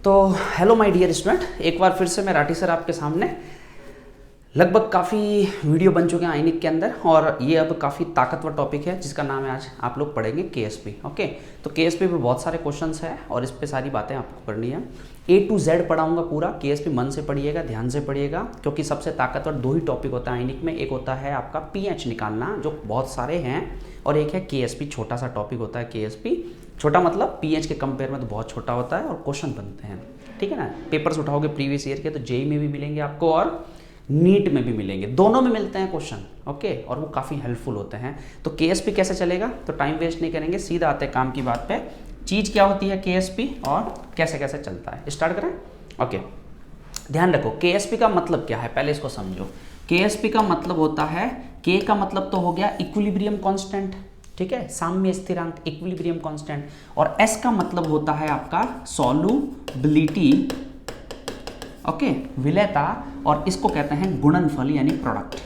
तो hello my dear student, एक बार फिर से मैं राठी सर आपके सामने। लगभग काफ़ी वीडियो बन चुके हैं आइनिक के अंदर और ये अब काफ़ी ताकतवर टॉपिक है जिसका नाम है आज आप लोग पढ़ेंगे केएसपी। ओके, तो केएसपी पे बहुत सारे क्वेश्चंस हैं और इस पे सारी बातें आपको पढ़नी है। A to Z पढ़ाऊंगा पूरा। केएसपी मन से पढ़िएगा, ध्यान से पढ़िएगा, क्योंकि सबसे ताकतवर दो ही टॉपिक होता है आइनिक में। एक होता है आपका पीएच निकालना, जो बहुत सारे हैं, और एक है केएसपी, छोटा सा टॉपिक होता है केएसपी। छोटा मतलब पीएच के कंपेयर में तो बहुत छोटा होता है और क्वेश्चन बनते हैं, ठीक है ना। पेपर्स उठाओगे प्रीवियस ईयर के तो जेई में भी मिलेंगे आपको और नीट में भी मिलेंगे, दोनों में मिलते हैं क्वेश्चन। ओके, और वो काफ़ी हेल्पफुल होते हैं। तो केएसपी कैसे चलेगा, तो टाइम वेस्ट नहीं करेंगे, सीधा आते हैं काम की बात पे। चीज़ क्या होती है केएसपी और कैसे कैसे चलता है, स्टार्ट करें। ओके, ध्यान रखो केएसपी का मतलब क्या है, पहले इसको समझो। केएसपी का मतलब होता है, के का मतलब तो हो गया इक्विलिब्रियम कांस्टेंट, ठीक है, साम्य स्थिरांक, इक्विलिब्रियम कांस्टेंट। और एस का मतलब होता है आपका सॉल्युबिलिटी, ओके, विलेयता, और इसको कहते हैं गुणनफल यानी प्रोडक्ट।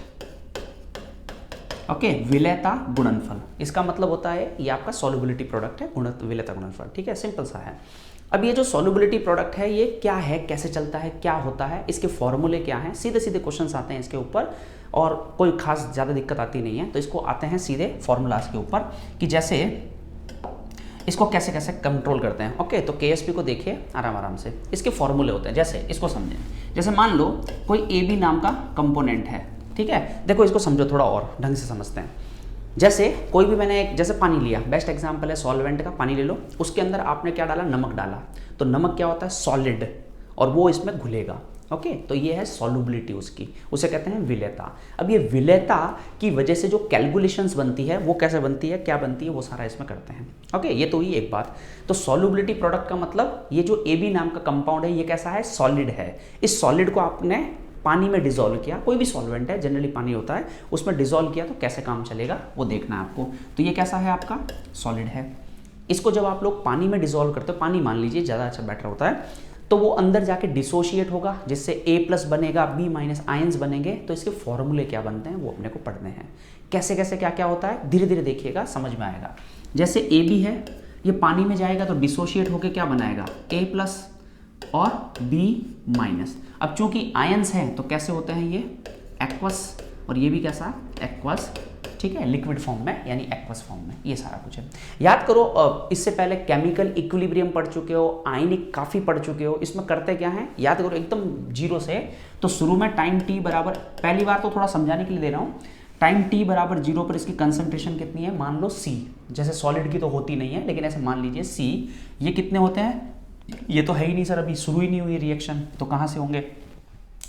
ओके, विलेयता गुणनफल, इसका मतलब होता है ये आपका सॉल्युबिलिटी प्रोडक्ट है, विलेयता गुणनफल, ठीक है, सिंपल सा है। अब ये जो सॉल्युबिलिटी प्रोडक्ट है ये क्या है, कैसे चलता है, क्या होता है, इसके फॉर्मूले क्या हैं, सीधे सीधे क्वेश्चंस आते हैं इसके ऊपर और कोई खास ज़्यादा दिक्कत आती नहीं है। तो इसको आते हैं सीधे फॉर्मूलाज के ऊपर कि जैसे इसको कैसे कैसे कंट्रोल करते हैं। ओके, तो केएसपी को देखिए आराम आराम से, इसके फॉर्मूले होते हैं। जैसे इसको समझें, जैसे मान लो कोई ए बी नाम का कंपोनेंट है, ठीक है। देखो इसको समझो, थोड़ा और ढंग से समझते हैं। जैसे कोई भी मैंने एक जैसे पानी लिया, बेस्ट एग्जांपल है सॉल्वेंट का, पानी ले लो, उसके अंदर आपने क्या डाला, नमक डाला, तो नमक क्या होता है, सॉलिड, और वो इसमें घुलेगा। ओके, तो ये है सॉल्युबिलिटी उसकी, उसे कहते हैं विलेयता। अब ये विलेयता की वजह से जो कैलकुलेशंस बनती है वो कैसे बनती है, क्या बनती है, वो सारा इसमें करते हैं। ओके, ये तो ही एक बात। तो सॉल्युबिलिटी प्रोडक्ट का मतलब ये जो AB नाम का कंपाउंड है ये कैसा है, सॉलिड है। इस सॉलिड को आपने पानी में डिसॉल्व किया, कोई भी सॉल्वेंट है, जनरली पानी होता है, उसमें डिसॉल्व किया तो कैसे काम चलेगा वो देखना है आपको। तो ये कैसा है आपका, सॉलिड है। इसको जब आप लोग पानी में डिसॉल्व करते हो, पानी मान लीजिए ज़्यादा अच्छा बेटर होता है, तो वो अंदर जाके डिसोशिएट होगा, जिससे A+ बनेगा, B- आयंस बनेंगे। तो इसके फॉर्मूले क्या बनते हैं वो अपने को पढ़ने हैं, कैसे कैसे क्या क्या होता है, धीरे धीरे देखिएगा समझ में आएगा। जैसे AB है, ये पानी में जाएगा तो डिसोशिएट होके क्या बनाएगा, A+ और B-। अब चूंकि आयंस हैं तो कैसे होते हैं ये, एक्वस, और ये भी कैसा, एक्वस, ठीक है, लिक्विड फॉर्म में यानी एक्वस फॉर्म में, ये सारा कुछ है। याद करो, इससे पहले केमिकल इक्विलिब्रियम पढ़ चुके हो, आयनिक काफ़ी पढ़ चुके हो। इसमें करते क्या है, याद करो एकदम जीरो से। तो शुरू में टाइम t बराबर, पहली बार तो थोड़ा समझाने के लिए दे रहा हूँ, टाइम t बराबर 0 पर इसकी कंसंट्रेशन कितनी है, मान लो C, जैसे सॉलिड की तो होती नहीं है लेकिन ऐसे मान लीजिए C, ये कितने होते हैं, ये तो है ही नहीं सर, अभी शुरू ही नहीं हुई रिएक्शन, तो कहाँ से होंगे,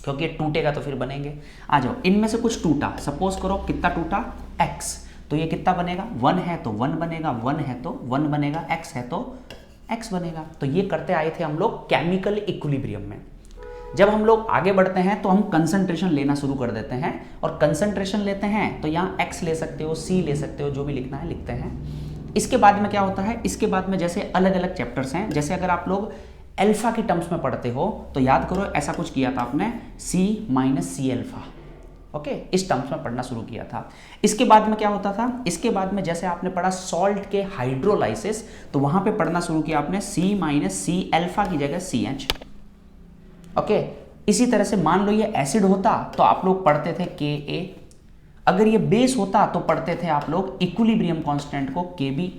क्योंकि ये टूटेगा तो फिर बनेंगे। आ जाओ, इनमें से कुछ टूटा, सपोज करो कितना टूटा, x, तो ये कितना बनेगा, 1 है तो 1 बनेगा, 1 है तो 1 बनेगा, x है तो x बनेगा। तो ये करते आए थे हम लोग केमिकल इक्विलिब्रियम में। जब हम लोग आगे बढ़ते हैं तो हम कंसंट्रेशन लेना शुरू कर देते हैं, और कंसंट्रेशन लेते हैं तो यहाँ x ले सकते हो, C ले सकते हो, जो भी लिखना है लिखते हैं। इसके बाद में क्या होता है, इसके बाद में जैसे अलग अलग चैप्टर्स हैं, जैसे अगर आप लोग अल्फा के टर्म्स में पढ़ते हो तो याद करो ऐसा कुछ किया था आपने, C-C अल्फा, ओके, इस टर्म्स में पढ़ना शुरू किया था। इसके बाद में क्या होता था, इसके बाद में जैसे आपने पढ़ा सॉल्ट के हाइड्रोलाइसिस, तो वहां पे पढ़ना शुरू किया आपने C-C अल्फा की जगह CH। ओके, इसी तरह से मान लो ये एसिड होता तो आप लोग पढ़ते थे Ka, अगर ये बेस होता तो पढ़ते थे आप लोग इक्विलिब्रियम कांस्टेंट को Kb,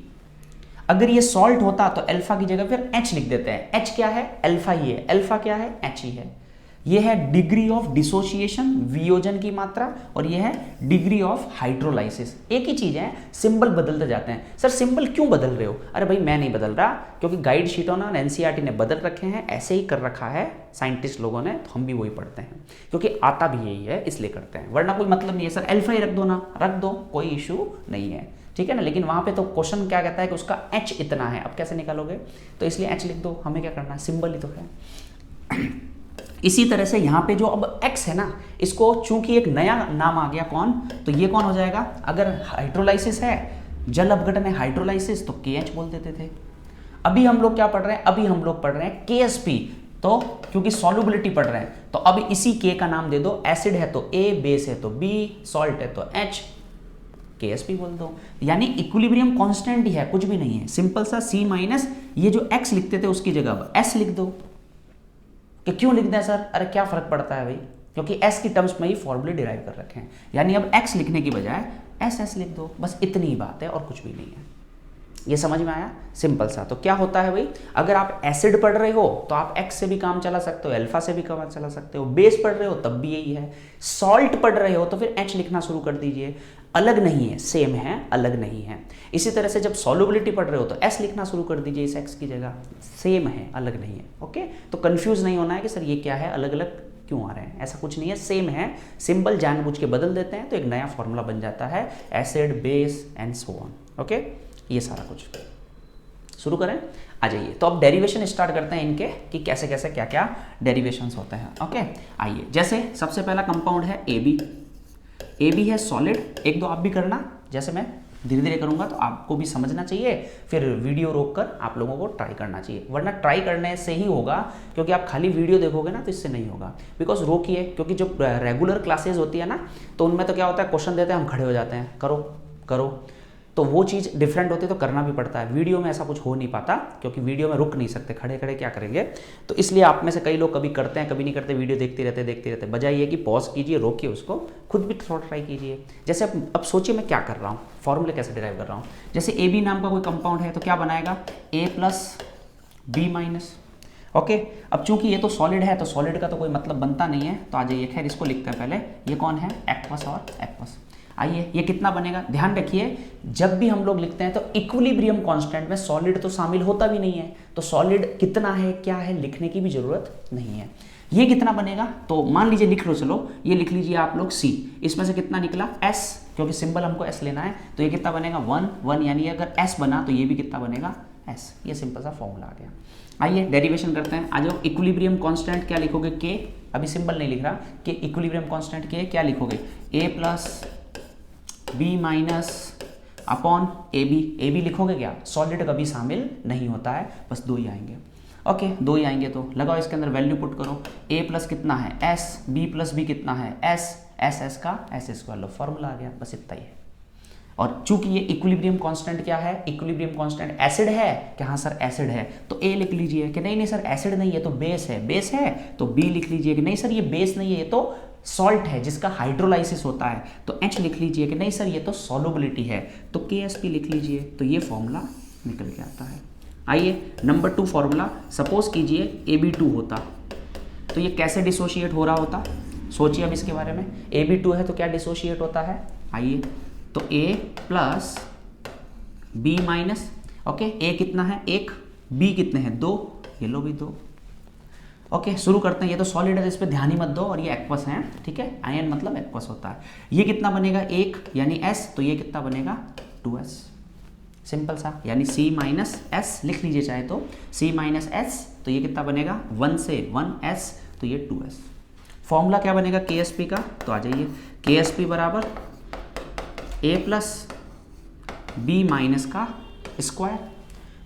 अगर ये सॉल्ट होता तो अल्फा की जगह फिर H लिख देते हैं। H क्या है, अल्फा ही है, अल्फा क्या है, H ही है। ये है डिग्री ऑफ डिसोसिएशन, वियोजन की मात्रा, और ये है डिग्री ऑफ हाइड्रोलाइसिस। एक ही चीज है, सिंबल बदलते जाते हैं। सर सिंबल क्यों बदल रहे हो, अरे भाई मैं नहीं बदल रहा, क्योंकि गाइड शीटों ना एनसीईआरटी ने बदल रखे हैं, ऐसे ही कर रखा है साइंटिस्ट लोगों ने, तो हम भी वही पढ़ते हैं, क्योंकि आता भी यही है इसलिए करते हैं, वरना कोई मतलब नहीं है। सर अल्फा ही रख दो ना, रख दो, कोई इशू नहीं है, ठीक है ना। लेकिन वहां पे तो क्वेश्चन क्या कहता है कि उसका H इतना है, अब कैसे निकालोगे, तो इसलिए H लिख दो, हमें क्या करना है, सिंबल ही तो है। इसी तरह से यहाँ पे जो अब X है ना, इसको चूंकि एक नया नाम आ गया, कौन, तो ये कौन हो जाएगा, अगर हाइड्रोलाइसिस है, जल अपघटन है हाइड्रोलाइसिस, तो KH बोल देते थे। अभी हम लोग क्या पढ़ रहे हैं, अभी हम लोग पढ़ रहे हैं KSP, तो क्योंकि सॉल्युबिलिटी पढ़ रहे हैं तो अब इसी K का नाम दे दो, एसिड है तो A, बेस है तो B, सॉल्ट है तो H, KSP बोल दो। यानी इक्विलिब्रियम कांस्टेंट ही है, कुछ भी नहीं है, सिंपल सा C-, ये जो X लिखते थे उसकी जगह अब S लिख दो, कि क्यों लिख दें सर, अरे क्या फ़र्क पड़ता है भाई, क्योंकि एस की टर्म्स में ही फॉर्मूले डिराइव कर रखे हैं। यानी अब एक्स लिखने की बजाय एस एस लिख दो, बस इतनी ही बात है और कुछ भी नहीं है। ये समझ में आया, सिंपल सा। तो क्या होता है भाई, अगर आप एसिड पढ़ रहे हो तो आप एक्स से भी काम चला सकते हो, अल्फा से भी काम चला सकते हो, बेस पढ़ रहे हो तब भी यही है, सॉल्ट पढ़ रहे हो तो फिर एच लिखना शुरू कर दीजिए। अलग नहीं है, सेम है, अलग नहीं है। इसी तरह से जब सॉल्युबिलिटी पढ़ रहे हो तो एस लिखना शुरू कर दीजिए इस एक्स की जगह, सेम है, अलग नहीं है। ओके, तो कंफ्यूज नहीं होना है कि सर ये क्या है, अलग अलग क्यों आ रहे हैं, ऐसा कुछ नहीं है, सेम है। सिंबल जानबूझ के बदल देते हैं तो एक नया फॉर्मूला बन जाता है, acid, base and so on. Okay, ये सारा कुछ शुरू करें, आ जाइए। तो अब डेरिवेशन स्टार्ट करते हैं इनके कि कैसे कैसे क्या क्या डेरिवेशंस होते हैं। ओके, आइए। जैसे सबसे पहला कंपाउंड है ए बी है सॉलिड। एक दो आप भी करना, जैसे मैं धीरे धीरे करूंगा तो आपको भी समझना चाहिए, फिर वीडियो रोककर आप लोगों को ट्राई करना चाहिए, वरना ट्राई करने से ही होगा, क्योंकि आप खाली वीडियो देखोगे ना तो इससे नहीं होगा। बिकॉज रोकिए, क्योंकि जो रेगुलर क्लासेज होती है ना तो उनमें तो क्या होता है, क्वेश्चन देते हैं, हम खड़े हो जाते हैं, करो करो, तो वो चीज़ डिफरेंट होती है, तो करना भी पड़ता है। वीडियो में ऐसा कुछ हो नहीं पाता, क्योंकि वीडियो में रुक नहीं सकते, खड़े खड़े क्या करेंगे। तो इसलिए आप में से कई लोग कभी करते हैं कभी नहीं करते, वीडियो देखते रहते। बजाय ये कि पॉज कीजिए, रोकिए उसको, खुद भी थोड़ा ट्राई कीजिए। जैसे अब सोचिए मैं क्या कर रहा हूँ, फॉर्मूले कैसे डिराइव कर रहा हूँ। जैसे ए बी नाम का कोई कंपाउंड है तो क्या बनाएगा, ए प्लस बी माइनस। ओके, अब चूंकि ये तो सॉलिड है तो सॉलिड का तो कोई मतलब बनता नहीं है, तो आ जाइए, खैर इसको लिखते हैं पहले। ये कौन है, एक्वस और एक्वस। आइए, ये कितना बनेगा, ध्यान रखिए जब भी हम लोग लिखते हैं तो इक्विलिब्रियम कांस्टेंट में सॉलिड तो शामिल होता भी नहीं है, तो सॉलिड कितना है क्या है लिखने की भी जरूरत नहीं है। ये कितना बनेगा, तो मान लीजिए लिख लो, चलो ये लिख लीजिए आप लोग सी, इसमें से कितना निकला एस, क्योंकि सिंबल हमको एस लेना है, तो ये कितना बनेगा 1 1, यानी अगर एस बना तो ये भी कितना बनेगा एस। ये सिंपल सा फॉर्मूला आ गया। आइए डेरिवेशन करते हैं, आ जाओ। इक्विलिब्रियम कांस्टेंट क्या लिखोगे, के, अभी सिंबल नहीं लिख रहा, कि इक्विलिब्रियम कांस्टेंट के क्या लिखोगे, A plus B minus upon A B लिखोगे क्या, सॉलिड कभी शामिल नहीं होता है, बस दो ही आएंगे। ओके, दो ही आएंगे तो लगाओ इसके अंदर वैल्यू पुट करो, ए प्लस कितना है एस, बी प्लस बी कितना है एस, एस का एस स्क्वायर, लो फॉर्मूला आ गया, बस इतना ही है। और चूंकि ये इक्विलिब्रियम कांस्टेंट क्या है, इक्विलिब्रियम कांस्टेंट एसिड है कि हाँ सर एसिड है, तो ए लिख लीजिए कि नहीं सर एसिड नहीं है तो बेस है, बेस है तो बी लिख लीजिए कि नहीं सर ये बेस नहीं है ये तो सॉल्ट है जिसका हाइड्रोलाइसिस होता है, तो एच लिख लीजिए कि नहीं सर ये तो सॉल्युबिलिटी है, तो KSP लिख लीजिए, तो ये फॉर्मूला निकल के आता है। आइए नंबर 2 फॉर्मूला, सपोज कीजिए AB2 होता तो ये कैसे डिसोशिएट हो रहा होता, सोचिए अब इसके बारे में। AB2 है तो क्या डिसोशिएट होता है, आइए, तो A plus B minus, okay, A कितना है 1, B कितने हैं 2, ये लो भी 2। ओके, शुरू करते हैं। ये तो सॉलिड है, इस पर ध्यान ही मत दो, और ये एक्वस है, ठीक है, आयन मतलब एक्वस होता है। ये कितना बनेगा 1 यानी S, तो ये कितना बनेगा 2S, सिंपल सा, यानी C माइनस एस लिख लीजिए चाहे तो, C माइनस एस, तो ये कितना बनेगा 1 से 1S, तो ये 2S। फॉर्मूला क्या बनेगा KSP का, तो आ जाइए, KSP बराबर A प्लस बी माइनस का स्क्वायर,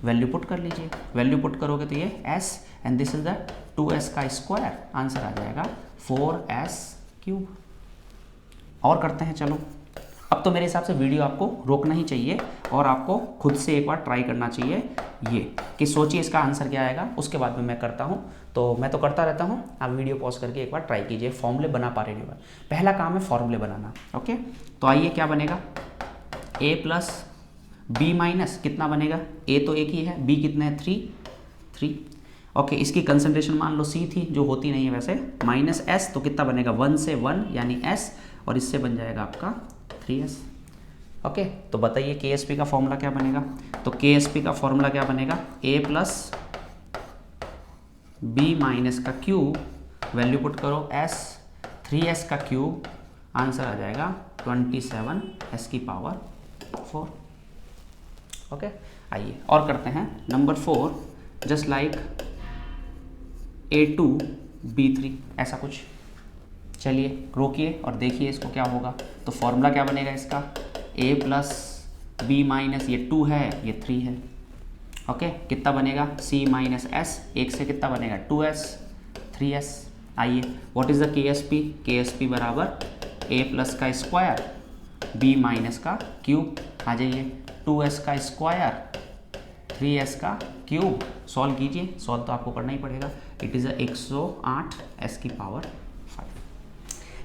वैल्यू पुट कर लीजिए, वैल्यू पुट करोगे तो ये S and this is the 2S का स्क्वायर, आंसर आ जाएगा 4S क्यूब। और करते हैं, चलो अब तो मेरे हिसाब से वीडियो आपको रोकना ही चाहिए और आपको खुद से एक बार ट्राई करना चाहिए, ये कि सोचिए इसका आंसर क्या आएगा, उसके बाद में मैं करता हूँ। तो मैं तो करता रहता हूँ, आप वीडियो पॉज करके एक बार ट्राई कीजिए, फॉर्मूले बना पा रहे नहीं। पहला काम है फॉर्मूले बनाना। ओके, तो आइए क्या बनेगा, A प्लस बी माइनस कितना बनेगा, A तो एक ही है, B कितना है 3। ओके, इसकी कंसंट्रेशन मान लो C थी, जो होती नहीं है वैसे, माइनस S, तो कितना बनेगा 1 से 1 यानी S, और इससे बन जाएगा आपका 3S। ओके, तो बताइए KSP का फॉर्मूला क्या बनेगा, तो KSP का फॉर्मूला क्या बनेगा, A प्लस बी माइनस का क्यूब, वैल्यू पुट करो S, 3S का क्यूब, आंसर आ जाएगा 27S की पावर 4। ओके, आइए और करते हैं नंबर 4, जस्ट लाइक A2B3, ऐसा कुछ। चलिए रोकिए और देखिए इसको क्या होगा, तो फॉर्मूला क्या बनेगा इसका, A प्लस बी माइनस, ये 2 है ये 3 है। ओके, कितना बनेगा C माइनस एस, 1 से कितना बनेगा 2S, 3S। आइए, what is the KSP, KSP बराबर A प्लस का स्क्वायर B माइनस का क्यूब, आ जाइए 2S का स्क्वायर 3S का क्यूब, सॉल्व कीजिए, सॉल्व तो आपको करना ही पड़ेगा, इट इज़ 108 s की पावर 5।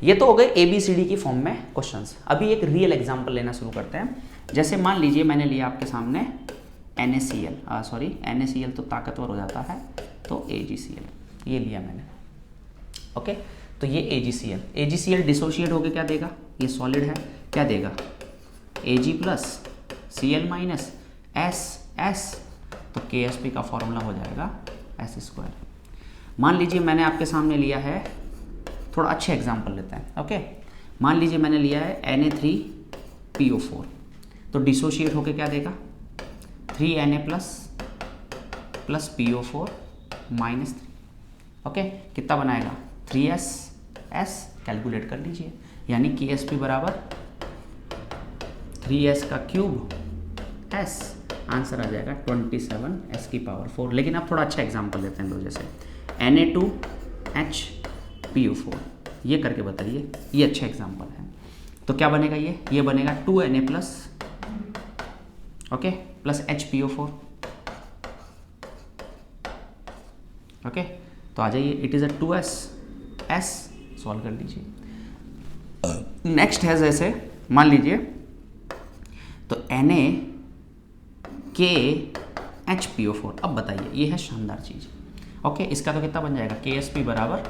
ये तो हो गए ABCD की फॉर्म में क्वेश्चंस। अभी एक रियल एग्जांपल लेना शुरू करते हैं। जैसे मान लीजिए मैंने लिया आपके सामने NaCl तो ताकतवर हो जाता है, तो AgCl ये लिया मैंने, ओके। तो ये AgCl डिसोशिएट होकर क्या देगा, ये सॉलिड है, क्या देगा Ag plus Cl minus S, तो KSP का फॉर्मूला हो जाएगा S²। मान लीजिए मैंने आपके सामने लिया है, थोड़ा अच्छे एग्जाम्पल लेते हैं, ओके। मान लीजिए मैंने लिया है Na3PO4, तो डिसोशिएट होके क्या देगा 3Na plus PO4 minus 3, okay. कितना बनाएगा 3S, कैलकुलेट कर लीजिए, यानी KSP बराबर 3S का क्यूब S, आंसर आ जाएगा 27 s की पावर 4। लेकिन अब थोड़ा अच्छा एग्जाम्पल लेते हैं, लो जैसे Na2HPO4, ये करके बताइए, ये अच्छा एग्जाम्पल है। तो क्या बनेगा, ये बनेगा 2Na plus, okay, plus HPO4, okay. तो आ जाइए, इट इज़ 2S, सॉल्व कर लीजिए। नेक्स्ट है जैसे मान लीजिए तो NaKHPO4, अब बताइए, ये है शानदार चीज़, ओके। इसका तो कितना बन जाएगा KSP बराबर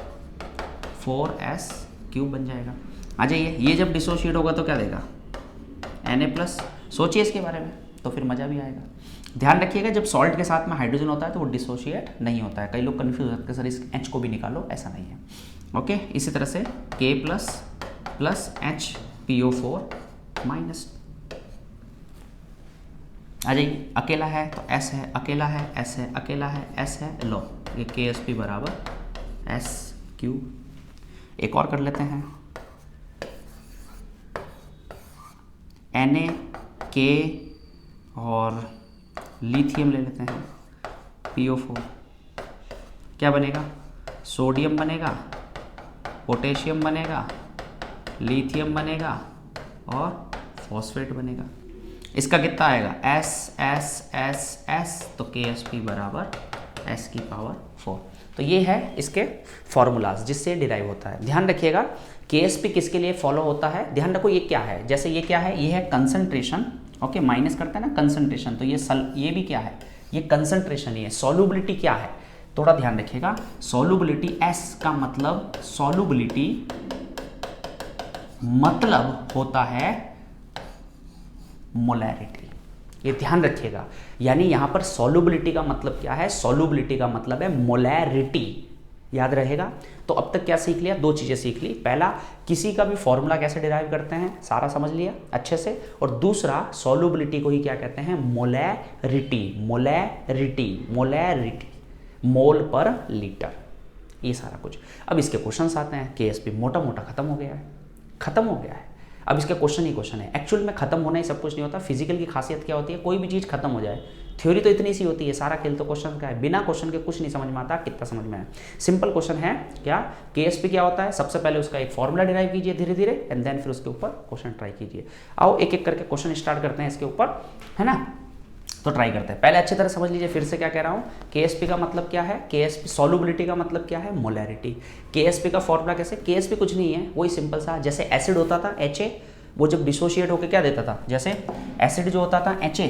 4S क्यूब बन जाएगा। आ जाइए, ये जब डिसोशिएट होगा तो क्या देगा Na प्लस, सोचिए इसके बारे में, तो फिर मज़ा भी आएगा। ध्यान रखिएगा, जब सॉल्ट के साथ में हाइड्रोजन होता है तो वो डिसोशिएट नहीं होता है। कई लोग कन्फ्यूज होते हैं, सर इस H को भी निकालो, ऐसा नहीं है, ओके। इसी तरह से K प्लस HPO4 माइनस, आ जाइए, अकेला है तो S है, अकेला है S है, अकेला है S है, लो ये KSP बराबर S क्यूब। एक और कर लेते हैं, Na और लिथियम ले लेते हैं, PO4, क्या बनेगा सोडियम बनेगा, पोटेशियम बनेगा, लिथियम बनेगा और फॉस्फेट बनेगा। इसका कितना आएगा S, तो KSP बराबर S की पावर 4। तो ये है इसके फॉर्मूलाज जिससे डिराइव होता है। ध्यान रखिएगा KSP किसके लिए फॉलो होता है, ध्यान रखो, ये क्या है, जैसे ये क्या है, ये है कंसंट्रेशन, ओके, माइनस करते हैं ना कंसंट्रेशन, तो ये भी क्या है, ये कंसंट्रेशन ही है। सॉल्युबिलिटी क्या है, थोड़ा ध्यान रखिएगा, सॉल्युबिलिटी S का मतलब सॉल्युबिलिटी मतलब होता है मोलैरिटी, ये ध्यान रखिएगा। यानी यहां पर सॉल्युबिलिटी का मतलब क्या है, सॉल्युबिलिटी का मतलब है मोलैरिटी, याद रहेगा। तो अब तक क्या सीख लिया, दो चीजें सीख ली। पहला, किसी का भी फॉर्मूला कैसे डिराइव करते हैं, सारा समझ लिया अच्छे से। और दूसरा, सॉल्युबिलिटी को ही क्या कहते हैं, मोलैरिटी, मोल पर लीटर, ये सारा कुछ। अब इसके क्वेश्चंस आते हैं। KSP मोटा मोटा खत्म हो गया है। अब इसके क्वेश्चन ही क्वेश्चन है। एक्चुअल में खत्म होना ही सब कुछ नहीं होता। फिजिकल की खासियत क्या होती है, कोई भी चीज़ खत्म हो जाए, थ्योरी तो इतनी सी होती है, सारा खेल तो क्वेश्चन का है। बिना क्वेश्चन के कुछ नहीं समझ में आता, कितना समझ में है। सिंपल क्वेश्चन है क्या, KSP क्या होता है, सबसे पहले उसका एक फॉर्मूला डिराइव कीजिए धीरे धीरे, एंड देन फिर उसके ऊपर क्वेश्चन ट्राई कीजिए। आओ एक एक करके क्वेश्चन स्टार्ट करते हैं इसके ऊपर, है ना। तो ट्राई करते हैं। पहले अच्छी तरह समझ लीजिए, फिर से क्या कह रहा हूँ, KSP का मतलब क्या है, KSP सॉल्युबिलिटी का मतलब क्या है, मोलैरिटी। KSP का फॉर्मूला कैसे, KSP कुछ नहीं है, वही सिंपल सा, जैसे एसिड होता था HA, वो जब डिसोशिएट होकर क्या देता था, जैसे एसिड जो होता था HA,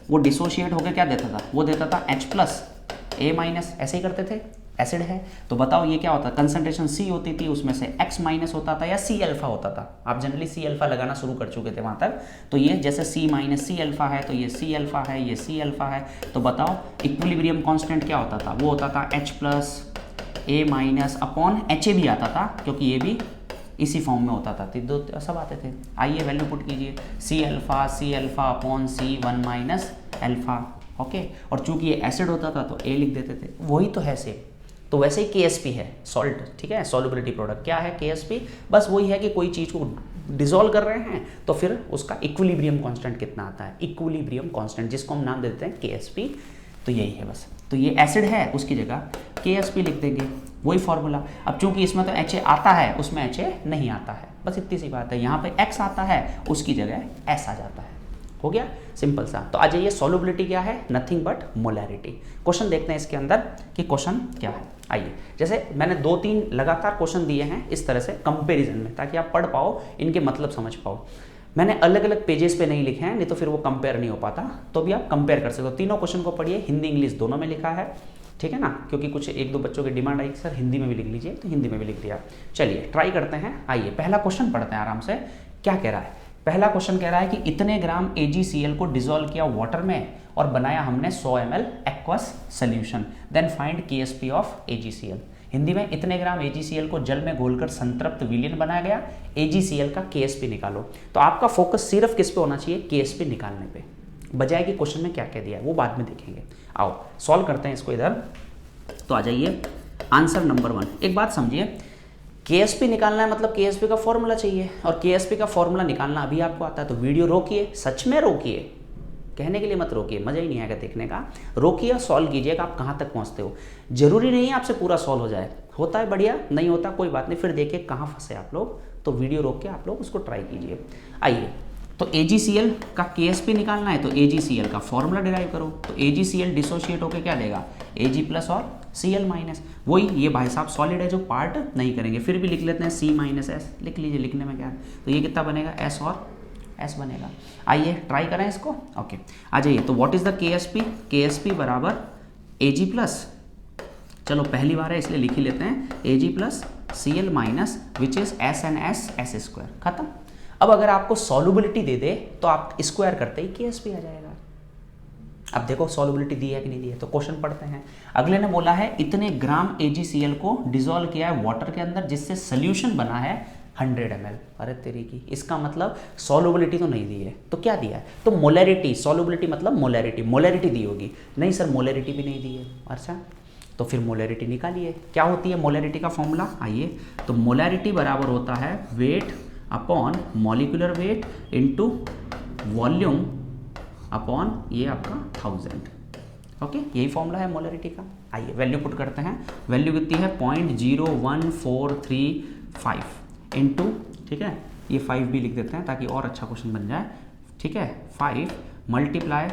वो डिसोशिएट होकर क्या देता था, वो देता था H प्लस A माइनस, ऐसे ही करते थे। एसिड है तो बताओ ये क्या होता है, कंसंट्रेशन C होती थी, उसमें से X माइनस होता था या C अल्फा होता था। आप जनरली C अल्फा लगाना शुरू कर चुके थे वहाँ तक। तो ये जैसे C माइनस C अल्फा है, तो ये C अल्फा है, ये C अल्फा है। तो बताओ इक्विलिब्रियम कांस्टेंट क्या होता था, वो होता था H plus A minus upon HA भी आता था, क्योंकि ये भी इसी फॉर्म में होता था, तो दो सब आते थे। आइए वैल्यू पुट कीजिए, C alpha upon C1 minus alpha, okay. और चूंकि ये एसिड होता था तो A लिख देते थे, वही तो है सेम। तो वैसे ही KSP है, सॉल्ट, ठीक है, सॉल्युबिलिटी प्रोडक्ट क्या है KSP, बस वही है कि कोई चीज़ को डिसॉल्व कर रहे हैं तो फिर उसका इक्विलिब्रियम कांस्टेंट कितना आता है, इक्विलिब्रियम कांस्टेंट, जिसको हम नाम देते हैं KSP। तो यही है बस। तो ये एसिड है, उसकी जगह KSP लिख देंगे, वही फॉर्मूला। अब चूंकि इसमें तो HA आता है, उसमें HA नहीं आता है, बस इतनी सी बात है। यहाँ पे X आता है, उसकी जगह S आ जाता है। हो गया, सिंपल सा। तो आ जाइए, सॉल्युबिलिटी क्या है, नथिंग बट मोलैरिटी। क्वेश्चन देखते हैं इसके अंदर कि क्वेश्चन क्या है। आइए, जैसे मैंने 2-3 लगातार क्वेश्चन दिए हैं इस तरह से कंपैरिजन में, ताकि आप पढ़ पाओ, इनके मतलब समझ पाओ। मैंने अलग अलग पेजेस पे नहीं लिखे हैं, नहीं तो फिर वो कंपेयर नहीं हो पाता, तो भी आप कंपेयर कर सकते हो। तीनों क्वेश्चन को पढ़िए, हिंदी इंग्लिश दोनों में लिखा है, ठीक है ना, क्योंकि कुछ 1-2 बच्चों की डिमांड आई सर हिंदी में भी लिख लीजिए, तो हिंदी में भी लिख दिया। चलिए ट्राई करते हैं। आइए पहला क्वेश्चन पढ़ते हैं आराम से। क्या कह रहा है, पहला क्वेश्चन कह रहा है कि इतने ग्राम AgCl को डिसॉल्व किया वाटर में और बनाया हमने 100 ml aqueous solution, then find KSP of AgCl। Hindi में, इतने ग्राम AgCl को जल में घोलकर संतृप्त विलयन बनाया गया, AgCl का KSP निकालो। तो आपका फोकस सिर्फ किस पे होना चाहिए, KSP निकालने पे, बजाय कि क्वेश्चन में क्या कह दिया है वो बाद में देखेंगे। आओ सॉल्व करते हैं इसको इधर। तो आ जाइए, आंसर नंबर 1। एक बात समझिए, KSP निकालना है मतलब KSP का फॉर्मूला चाहिए, और KSP का फॉर्मूला निकालना अभी आपको आता है, तो वीडियो रोकिए, सच में रोकिए, कहने के लिए मत रोकिए, मज़ा ही नहीं आएगा देखने का। रोकिए, सॉल्व कीजिएगा आप कहाँ तक पहुँचते हो। जरूरी नहीं है आपसे पूरा सॉल्व हो जाए, होता है बढ़िया, नहीं होता कोई बात नहीं, फिर देखिए कहाँ फंसे आप लोग, तो वीडियो रोक के आप लोग उसको ट्राई कीजिए। आइए, तो AgCl का KSP निकालना है, तो AgCl का फॉर्मूला डिराइव करो। तो AgCl डिसोशिएट होकर क्या देगा, Ag प्लस और Cl माइनस। वही, ये भाई साहब सॉलिड है जो पार्ट नहीं करेंगे, फिर भी लिख लेते हैं C माइनस S, लिख लीजिए, लिखने में क्या है। तो ये कितना बनेगा, S और S बनेगा। आइए ट्राई करें इसको। ओके, आ जाइए, तो what is the KSP, KSP बराबर Ag प्लस, चलो पहली बार है इसलिए लिख ही लेते हैं, Ag plus Cl minus which is SnS S square, खत्म। अब अगर आपको सॉल्युबिलिटी दे दे तो आप स्क्वायर करते ही KSP आ जाएगा। अब देखो सॉल्युबिलिटी दी है कि नहीं दी है, तो क्वेश्चन पढ़ते हैं। अगले ने बोला है इतने ग्राम AgCl को डिसॉल्व किया है वाटर के अंदर जिससे सोल्यूशन बना है 100 ml। अरे तेरी की, इसका मतलब सॉल्युबिलिटी तो नहीं दी है, तो क्या दिया है, तो मोलैरिटी, सॉल्युबिलिटी मतलब मोलैरिटी, मोलैरिटी दी होगी। नहीं सर मोलैरिटी भी नहीं दी है, अच्छा तो फिर मोलैरिटी निकालिए। क्या होती है मोलैरिटी का फॉर्मूला, आइए, तो मोलैरिटी बराबर होता है weight upon molecular weight into volume upon ये आपका 1000। ओके, यही फॉर्मूला है मोलैरिटी का। आइए वैल्यू पुट करते हैं, वैल्यू कितनी है 0.01435 इनटू, ठीक है, ये 5 भी लिख देते हैं ताकि और अच्छा क्वेश्चन बन जाए, ठीक है, 5 मल्टीप्लाई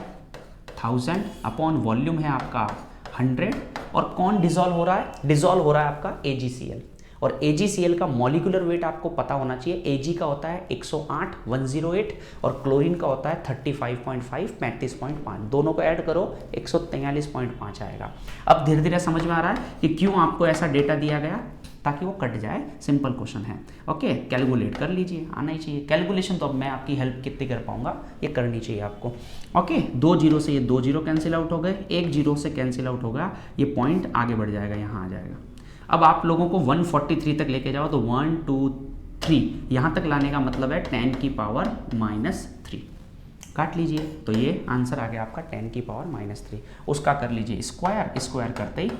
1000 अपॉन वॉल्यूम है आपका 100, और कौन डिसॉल्व हो रहा है, डिसॉल्व हो रहा है आपका AgCl, और AgCl का मॉलिक्यूलर वेट आपको पता होना चाहिए। Ag का होता है 108 और क्लोरीन का होता है 35.5 35.5, दोनों को ऐड करो 143.5 आएगा। अब धीरे धीरे समझ में आ रहा है कि क्यों आपको ऐसा डेटा दिया गया, ताकि वो कट जाए, सिंपल क्वेश्चन है। ओके, कैलकुलेट कर लीजिए, आना ही चाहिए कैलकुलेशन, तो अब मैं आपकी हेल्प कितनी कर पाऊंगा, ये करनी चाहिए आपको। ओके, 2 जीरो से ये 2 जीरो कैंसिल आउट हो गए, 1 जीरो से कैंसिल आउट होगा, ये पॉइंट आगे बढ़ जाएगा, यहाँ आ जाएगा। अब आप लोगों को 143 तक लेके जाओ, तो 1 2 3 यहाँ तक लाने का मतलब है 10 की पावर -3, काट लीजिए, तो ये आंसर आ गया आपका 10 की पावर -3। उसका कर लीजिए स्क्वायर, स्क्वायर करते ही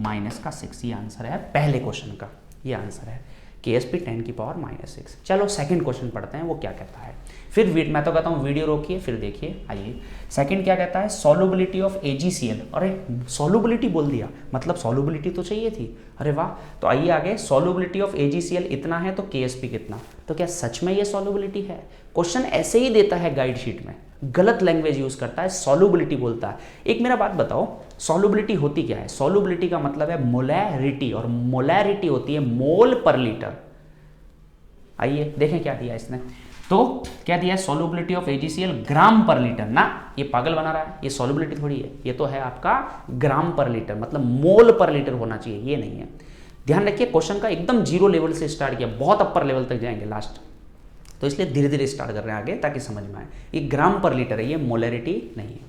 -6, ये आंसर है पहले क्वेश्चन का, ये आंसर है KSP 10 की पावर -6। चलो सेकंड क्वेश्चन पढ़ते हैं, वो क्या कहता है। फिर मैं तो कहता हूँ वीडियो रोकिए फिर देखिए। आइए, सेकंड क्या कहता है, सॉल्युबिलिटी ऑफ AgCl। अरे सॉल्युबिलिटी बोल दिया, मतलब सॉल्युबिलिटी तो चाहिए थी, अरे वाह। तो आइए आगे, सॉल्युबिलिटी ऑफ AgCl इतना है तो KSP कितना, तो क्या सच में ये सॉल्युबिलिटी है। क्वेश्चन ऐसे ही देता है गाइड शीट में, गलत लैंग्वेज यूज करता है, सॉल्युबिलिटी बोलता है। एक मेरा बात बताओ, सॉल्युबिलिटी होती क्या है, सॉल्युबिलिटी का मतलब है मोलैरिटी, और मोलैरिटी होती है मोल पर लीटर। आइए देखें क्या दिया इसने, तो क्या दिया है, सॉल्युबिलिटी ऑफ AgCl ग्राम पर लीटर ना, ये पागल बना रहा है, ये सॉल्युबिलिटी थोड़ी है, ये तो है आपका ग्राम पर लीटर, मतलब मोल पर लीटर होना चाहिए, ये नहीं है। ध्यान रखिए क्वेश्चन का एकदम जीरो लेवल से स्टार्ट किया, बहुत अपर लेवल तक जाएंगे लास्ट, तो इसलिए धीरे धीरे स्टार्ट कर रहे हैं आगे ताकि समझ में आए। ये ग्राम पर लीटर है, ये मोलैरिटी नहीं है,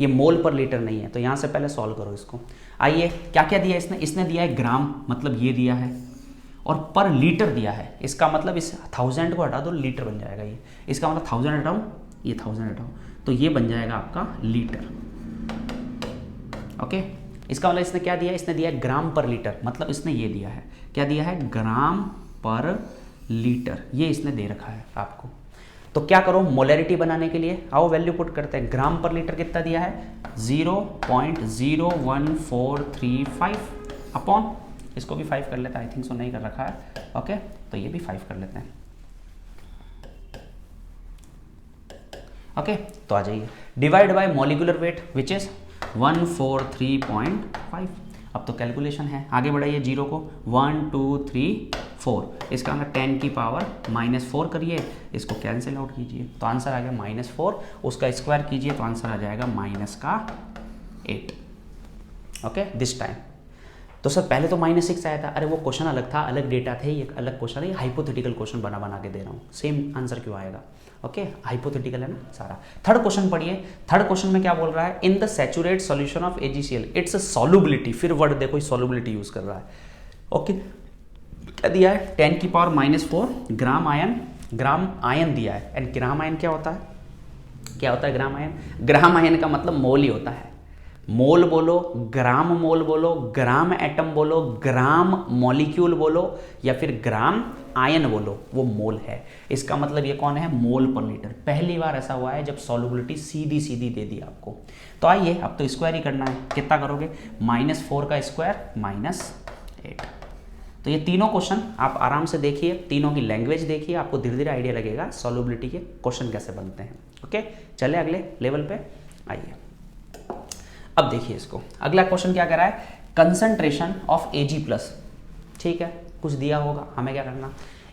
ये मोल पर लीटर नहीं है। तो यहाँ से पहले सॉल्व करो इसको। आइए क्या क्या दिया इसने दिया है ग्राम, मतलब ये दिया है, और पर लीटर दिया है, इसका मतलब इस 1000 को हटा दो, लीटर बन जाएगा ये, इसका मतलब 1000 हटाऊँ, ये 1000 हटाऊँ, तो ये बन जाएगा आपका लीटर। ओके, इसका मतलब इसने क्या दिया, इसने दिया है ग्राम पर लीटर, मतलब इसने ये दिया है, क्या दिया है, ग्राम पर लीटर, ये इसने दे रखा है आपको। तो क्या करो, मोलैरिटी बनाने के लिए आओ वैल्यू पुट करते हैं। ग्राम पर लीटर कितना दिया है, 0.01435 अपॉन, इसको भी 5 कर लेते हैं, आई थिंक सो नहीं कर रखा है। ओके, तो ये भी 5 कर लेते हैं। ओके तो आ जाइए, divide by molecular weight which is 143.5। अब तो कैलकुलेशन है, आगे बढ़ाइए जीरो को, 1 2 3 4, इसका मतलब 10 की पावर -4 करिए, इसको कैंसिल आउट कीजिए तो आंसर आ गया -4, उसका स्क्वायर कीजिए तो आंसर आ जाएगा -8। Okay this time. तो सर पहले तो -6 आया था, अरे वो क्वेश्चन अलग था, अलग डेटा थे, ये अलग क्वेश्चन है, ये हाइपोथेटिकल क्वेश्चन बना के दे रहा हूँ, सेम आंसर क्यों आएगा। ओके हाइपोथेटिकल है ना सारा। थर्ड क्वेश्चन पढ़िए, थर्ड क्वेश्चन में क्या बोल रहा है, इन the saturate solution of AgCl it's solubility, फिर वर्ड देखो सॉल्युबिलिटी यूज कर रहा है। ओके क्या दिया है, 10 की पावर -4 ग्राम आयन दिया है। एंड ग्राम आयन क्या होता है, क्या होता है ग्राम आयन, ग्राम आयन का मतलब मोल ही होता है। मोल बोलो, ग्राम मोल बोलो, ग्राम एटम बोलो, ग्राम मॉलिक्यूल बोलो, या फिर ग्राम आयन बोलो, वो मोल है। इसका मतलब ये कौन है, मोल पर लीटर। पहली बार ऐसा हुआ है जब सॉल्युबिलिटी सीधी सीधी दे दी आपको। तो आइए अब तो स्क्वायर ही करना है, कितना करोगे, -4 का स्क्वायर -8। तो ये तीनों क्वेश्चन आप आराम से देखिए, तीनों की लैंग्वेज देखिए, आपको धीरे धीरे आइडिया लगेगा सॉल्युबिलिटी के क्वेश्चन कैसे बनते हैं। ओके चले अगले लेवल पे आइए। अब देखिए इसको, अगला क्वेश्चन क्या कह रहा है, कंसंट्रेशन ऑफ Ag+। ठीक है कुछ दिया होगा, हमें क्या करना,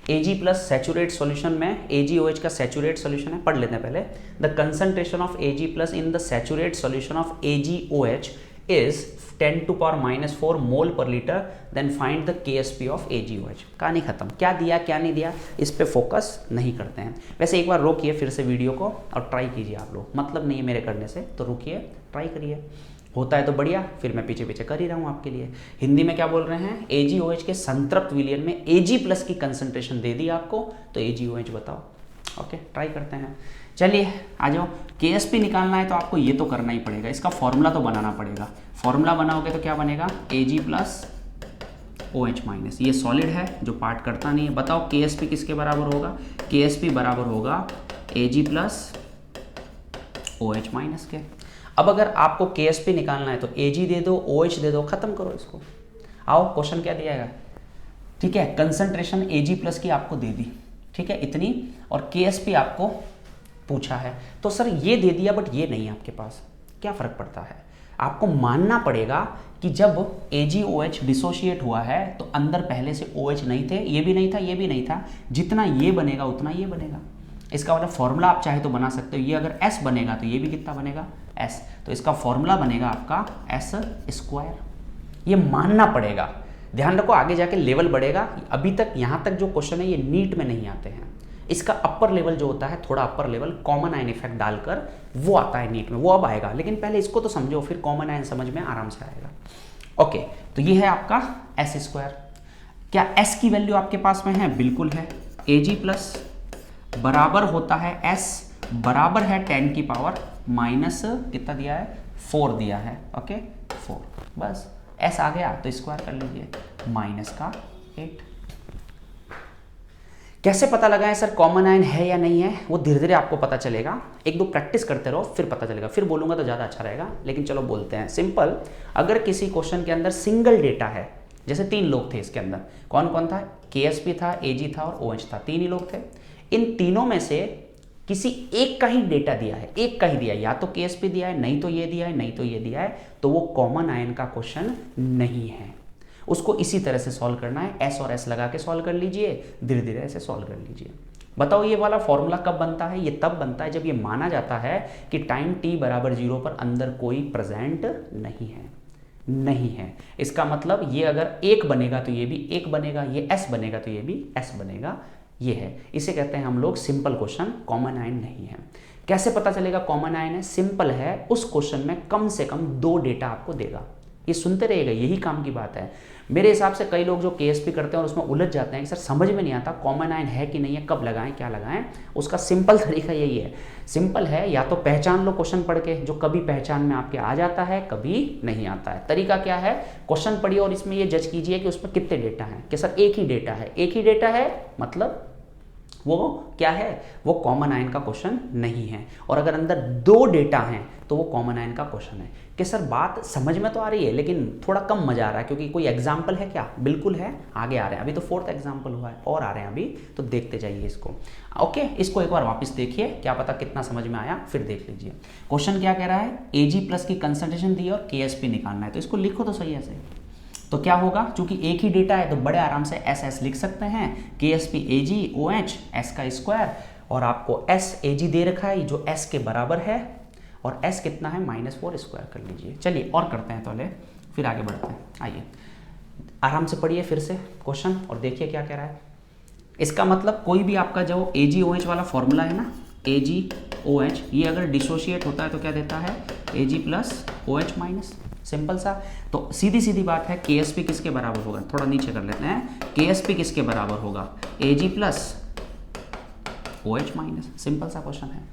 Ag+ सैचुरेट सॉल्यूशन में, AgOH का सैचुरेट सॉल्यूशन है, पढ़ लेते हैं पहले। The concentration of Ag+ in the saturate solution of AgOH is 10⁻⁻4 mole per litre, then find the KSP of AgOH। कहानी खत्म, क्या दिया क्या नहीं दिया इस पे फोकस नहीं करते हैं। वैसे एक बार रोकिए फिर से वीडियो को और ट्राई कीजिए आप लोग, मतलब नहीं है मेरे करने से, तो रुकिए ट्राई करिए, होता है तो बढ़िया, फिर मैं पीछे पीछे कर ही रहा हूँ आपके लिए। हिंदी में क्या बोल रहे हैं, AgOH के संतृप्त विलयन में Ag+ की कंसंट्रेशन दे दी आपको, तो AgOH बताओ। ओके ट्राई करते हैं, चलिए आ जाओ। KSP निकालना है तो आपको ये तो करना ही पड़ेगा, इसका फॉर्मूला तो बनाना पड़ेगा। फॉर्मूला बनाओगे तो क्या बनेगा, Ag+ OH-, ये सॉलिड है जो पार्ट करता नहीं है। बताओ KSP किसके बराबर होगा, KSP बराबर होगा Ag+ OH- के। अब अगर आपको KSP निकालना है तो Ag दे दो, OH दे दो, खत्म करो इसको। आओ क्वेश्चन क्या दिया है, ठीक है, कंसंट्रेशन Ag+ की आपको दे दी, ठीक है इतनी, और KSP आपको पूछा है। तो सर ये दे दिया बट ये नहीं है आपके पास, क्या फर्क पड़ता है, आपको मानना पड़ेगा कि जब AgOH डिसोशिएट हुआ है तो अंदर पहले से OH नहीं थे, ये भी नहीं था, ये भी नहीं था, जितना ये बनेगा उतना ये बनेगा। इसका मतलब फॉर्मूला आप चाहे तो बना सकते हो, ये अगर S बनेगा तो ये भी कितना बनेगा S, तो इसका फॉर्मूला बनेगा आपका S²। ये मानना पड़ेगा, ध्यान रखो आगे जाके लेवल बढ़ेगा। अभी तक यहाँ तक जो क्वेश्चन है ये नीट में नहीं आते हैं, इसका अपर लेवल जो होता है, थोड़ा upper level common ion effect डालकर वो आता है नीट में, वो अब आएगा, लेकिन पहले इसको तो समझो, फिर कॉमन आयन समझ में आराम से आएगा। ओके तो ये है आपका S²। क्या S की वैल्यू आपके पास में है, बिल्कुल है। Ag+ बराबर होता है S बराबर है 10 की पावर माइनस कितना दिया है, 4 दिया है। ओके 4, बस S आ गया तो स्क्वायर कर लीजिए, -8। कैसे पता लगाएं सर कॉमन आयन है या नहीं है, वो धीरे धीरे आपको पता चलेगा, एक दो प्रैक्टिस करते रहो फिर पता चलेगा। फिर बोलूंगा तो ज़्यादा अच्छा रहेगा, लेकिन चलो बोलते हैं सिंपल। अगर किसी क्वेश्चन के अंदर सिंगल डेटा है, जैसे 3 लोग थे इसके अंदर, कौन कौन था, KSP था, Ag था और OH था, 3 ही लोग थे। इन तीनों में से किसी एक का ही डेटा दिया है, एक का ही दिया है, या तो KSP दिया है, नहीं तो ये दिया है, नहीं तो ये दिया है, तो वो कॉमन आयन का क्वेश्चन नहीं है। उसको इसी तरह से सॉल्व करना है, S और S लगा के सॉल्व कर लीजिए, धीरे धीरे ऐसे सॉल्व कर लीजिए। बताओ ये वाला फॉर्मूला कब बनता है, ये तब बनता है जब ये माना जाता है कि टाइम t बराबर 0 पर अंदर कोई प्रेजेंट नहीं है। इसका मतलब ये अगर 1 बनेगा तो ये भी 1 बनेगा, ये S बनेगा तो ये भी S बनेगा, ये है। इसे कहते हैं हम लोग सिंपल क्वेश्चन, कॉमन आयन नहीं है। कैसे पता चलेगा कॉमन आयन है, सिंपल है, उस क्वेश्चन में कम से कम 2 डेटा आपको देगा। ये सुनते रहेगा, यही काम की बात है। मेरे हिसाब से कई लोग जो KSP करते हैं और उसमें उलझ जाते हैं कि सर समझ में नहीं आता कॉमन आयन है कि नहीं है, कब लगाएं क्या लगाएं। उसका सिंपल तरीका यही है, सिंपल है, या तो पहचान लो क्वेश्चन पढ़ के, जो कभी पहचान में आपके आ जाता है कभी नहीं आता है। तरीका क्या है, क्वेश्चन पढ़िए और इसमें ये जज कीजिए कि उसमें कितने डेटा हैं, कि सर एक ही डेटा है, एक ही डेटा है मतलब वो क्या है, वो कॉमन आयन का क्वेश्चन नहीं है। और अगर अंदर 2 डेटा हैं तो वो कॉमन आयन का क्वेश्चन है। कि सर बात समझ में तो आ रही है लेकिन थोड़ा कम मजा आ रहा है, क्योंकि कोई एग्जाम्पल है क्या? बिल्कुल है, आगे आ रहे हैं, अभी तो 4th एग्जाम्पल हुआ है और आ रहे हैं अभी, तो देखते जाइए इसको। ओके, इसको एक बार वापस देखिए, क्या पता कितना समझ में आया, फिर देख लीजिए। क्वेश्चन क्या कह रहा है, Ag+ की कंसंट्रेशन दी और Ksp निकालना है, तो इसको लिखो तो सही ऐसे। तो क्या होगा, क्योंकि एक ही डेटा है तो बड़े आराम से एस लिख सकते हैं, Ksp AgOH S का स्क्वायर, और आपको S Ag दे रखा है जो S के बराबर है, और S कितना है -4 स्क्वायर कर लीजिए। चलिए और करते हैं पहले, फिर आगे बढ़ते हैं। आइए आराम से पढ़िए फिर से क्वेश्चन और देखिए क्या कह रहा है। इसका मतलब कोई भी आपका जो AgOH वाला फॉर्मूला है ना, AgOH, ये अगर डिसोशिएट होता है तो क्या देता है, Ag+OH-, सिंपल सा। तो सीधी सीधी बात है, Ksp किसके बराबर होगा, थोड़ा नीचे कर लेते हैं, Ksp किसके बराबर होगा, Ag+OH-, सिंपल सा क्वेश्चन है।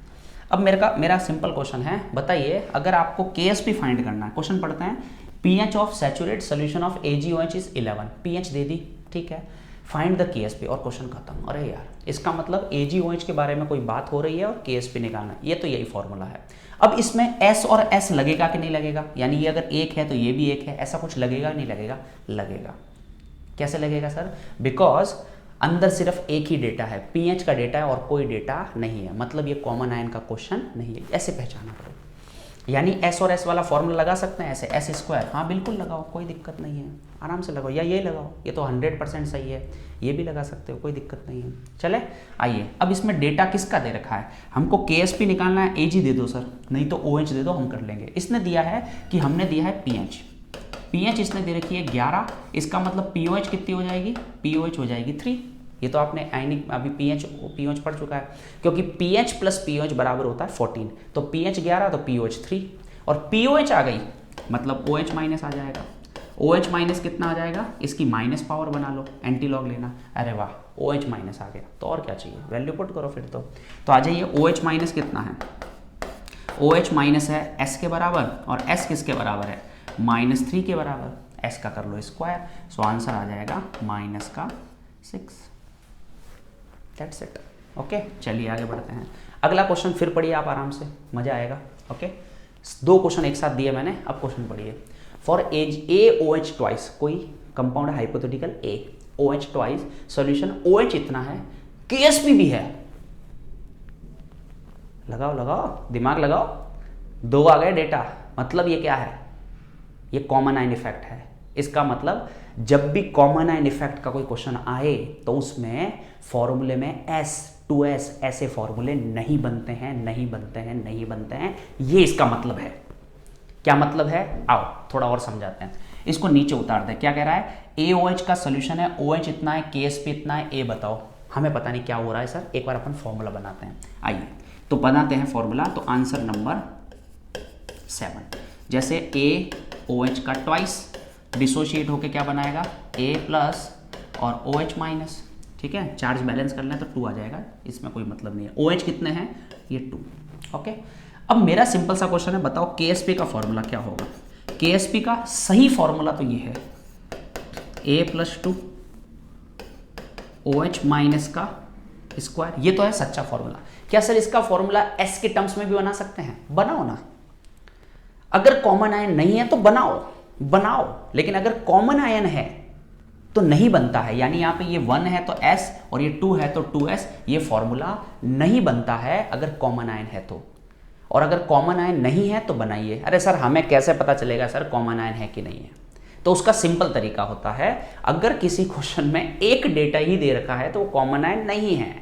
अब मेरा सिंपल क्वेश्चन है, बताइए अगर आपको Ksp फाइंड करना है, क्वेश्चन पढ़ते हैं, pH of saturate solution of AgOH is 11, pH दे दी, ठीक है, फाइंड द Ksp, और क्वेश्चन खत्म। अरे यार, इसका मतलब AgOH के बारे में कोई बात हो रही है और Ksp निकालना है, ये तो यही फॉर्मूला है। अब इसमें S और S लगेगा कि नहीं लगेगा, यानी ये अगर एक है तो ये भी एक है, ऐसा कुछ लगेगा नहीं लगेगा, लगेगा। कैसे लगेगा सर, बिकॉज अंदर सिर्फ एक ही डेटा है, pH का डेटा है और कोई डेटा नहीं है, मतलब ये कॉमन आयन का क्वेश्चन नहीं है, ऐसे पहचाना पड़ेगा। यानी S और S वाला फॉर्मूला लगा सकते हैं ऐसे, S², हाँ बिल्कुल लगाओ, कोई दिक्कत नहीं है, आराम से लगाओ, या ये लगाओ, ये तो 100% सही है, ये भी लगा सकते हो, कोई दिक्कत नहीं है। चले आइए, अब इसमें डेटा किसका दे रखा है, हमको Ksp निकालना है, Ag दे दो सर, नहीं तो OH दे दो, हम कर लेंगे। इसने दिया है कि हमने दिया है pH इसने दे रखी है 11, इसका मतलब POH कितनी हो जाएगी, POH हो जाएगी 3। ये तो आपने आयनिक अभी pH पढ़ चुका है, क्योंकि pH + pOH बराबर होता है 14, तो pH 11 तो POH 3, और POH आ गई मतलब OH- आ जाएगा, OH- कितना आ जाएगा, इसकी माइनस पावर बना लो, एंटी लॉग लेना, अरे वाह OH- आ गया, तो और क्या चाहिए, वैल्यू पुट करो फिर तो आ जाइए। OH- कितना है, OH- है S के बराबर, और S किसके बराबर है, -3 के बराबर, S का कर लो स्क्वायर, सो आंसर आ जाएगा -6। That's it. ओके, चलिए आगे बढ़ते हैं। अगला क्वेश्चन फिर पढ़िए आप आराम से, मजा आएगा। ओके, 2 क्वेश्चन एक साथ दिए मैंने, अब क्वेश्चन पढ़िए। फॉर AOH ट्वाइस, कोई कंपाउंड है hypothetical OH twice, solution OH इतना है, Ksp भी है, लगाओ दिमाग लगाओ, 2 आ गए डेटा, मतलब ये क्या है, ये कॉमन आयन इफेक्ट है। इसका मतलब जब भी कॉमन आयन इफेक्ट का कोई क्वेश्चन आए तो उसमें फॉर्मूले में S2S ऐसे फॉर्मूले नहीं बनते हैं, ये इसका मतलब है। क्या मतलब है, आओ थोड़ा और समझाते हैं, इसको नीचे उतार दें। क्या कह रहा है, AOH का सोल्यूशन है, OH इतना है, Ksp इतना है, A बताओ। हमें पता नहीं क्या हो रहा है सर, एक बार अपन फॉर्मूला बनाते हैं। आइए तो बनाते हैं फॉर्मूला, तो आंसर नंबर 7, जैसे AOH का ट्वाइस डिसोशिएट होके क्या बनाएगा, A+ और OH-, ठीक है, चार्ज बैलेंस कर लें तो 2 आ जाएगा, इसमें कोई मतलब नहीं है। OH कितने हैं, ये 2। ओके, अब मेरा सिंपल सा क्वेश्चन है, बताओ Ksp का फॉर्मूला क्या होगा। Ksp का सही फॉर्मूला तो ये है, A+2 OH- का स्क्वायर, ये तो है सच्चा फॉर्मूला। क्या सर इसका फॉर्मूला S के टर्म्स में भी बना सकते हैं, बनाओ ना, अगर कॉमन आयन नहीं है तो बनाओ, लेकिन अगर कॉमन आयन है तो नहीं बनता है, यानी यहाँ पे ये 1 है तो S और ये 2 है तो 2S, ये फॉर्मूला नहीं बनता है अगर कॉमन आयन है तो, और अगर कॉमन आयन नहीं है तो बनाइए। अरे सर हमें कैसे पता चलेगा सर कॉमन आयन है कि नहीं है, तो उसका सिंपल तरीका होता है, अगर किसी क्वेश्चन में एक डेटा ही दे रखा है तो वो कॉमन आयन नहीं है,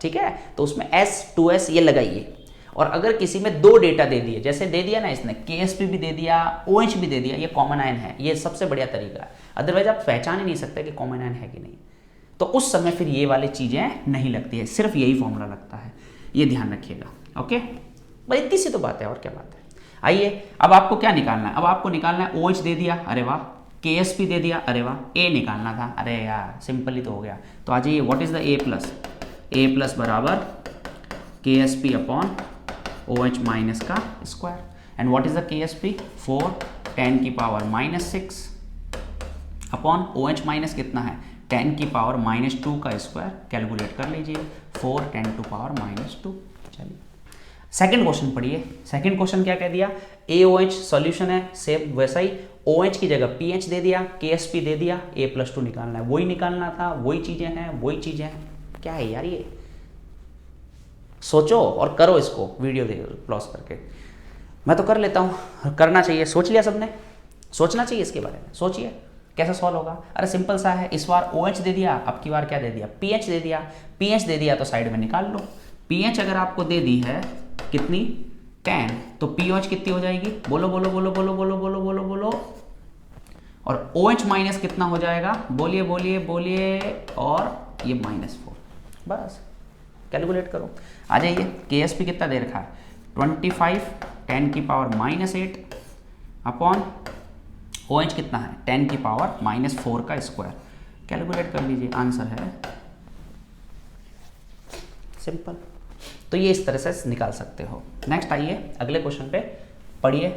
ठीक है, तो उसमें S2S ये लगाइए। और अगर किसी में 2 डेटा दे दिए, जैसे दे दिया ना इसने, Ksp भी दे दिया, OH भी दे दिया, ये कॉमन आयन है, ये सबसे बढ़िया तरीका है, अदरवाइज आप पहचान ही नहीं सकते कि कॉमन आयन है कि नहीं, तो उस समय फिर ये वाली चीजें नहीं लगती है, सिर्फ यही फॉर्मूला लगता है, ये ध्यान रखिएगा। ओके, बस इतनी सी तो बात है, और क्या बात है। आइए अब आपको क्या निकालना है, अब आपको निकालना है OH दे दिया, अरे वाह, Ksp दे दिया, अरे वाह, A निकालना था, अरे यार सिंपल ही तो हो गया। तो आ जाइए, व्हाट इज द A+ बराबर Ksp अपॉन OH- का square, and what is the Ksp, 4 10 की पावर -6 अपॉन OH- कितना है 10 की पावर -2 का स्क्वायर कैलकुलेट कर लीजिए, 4 10 टू पावर -2। चलिए सेकंड क्वेश्चन पढ़िए। सेकंड क्वेश्चन क्या कह दिया, AOH सॉल्यूशन है, सेम वैसा ही OH की जगह pH दे दिया, KSP दे दिया, A+2 निकालना है, वही निकालना था, वही चीजें हैं, वही चीजें हैं। क्या है यार ये, सोचो और करो इसको, वीडियो दे पॉज करके। मैं तो कर लेता हूँ, करना चाहिए। सोच लिया सबने, सोचना चाहिए इसके बारे में, सोचिए कैसे सॉल्व होगा। अरे सिंपल सा है, इस बार OH दे दिया, अब की बार क्या दे दिया, pH दे दिया। pH दे दिया तो साइड में निकाल लो। pH अगर आपको दे दी है कितनी 10, तो pOH कितनी हो जाएगी, बोलो बोलो बोलो बोलो बोलो बोलो बोलो बोलो। और OH माइनस कितना हो जाएगा, बोलिए बोलिए बोलिए, और ये -4। बस कैलकुलेट करो, आ जाइए। KSP कितना दे रखा है 25 10 की पावर -8 अपॉन OH कितना है 10 की पावर -4 का स्क्वायर। कैलकुलेट कर लीजिए, आंसर है सिंपल। तो ये इस तरह से निकाल सकते हो। नेक्स्ट आइए अगले क्वेश्चन पे पढ़िए,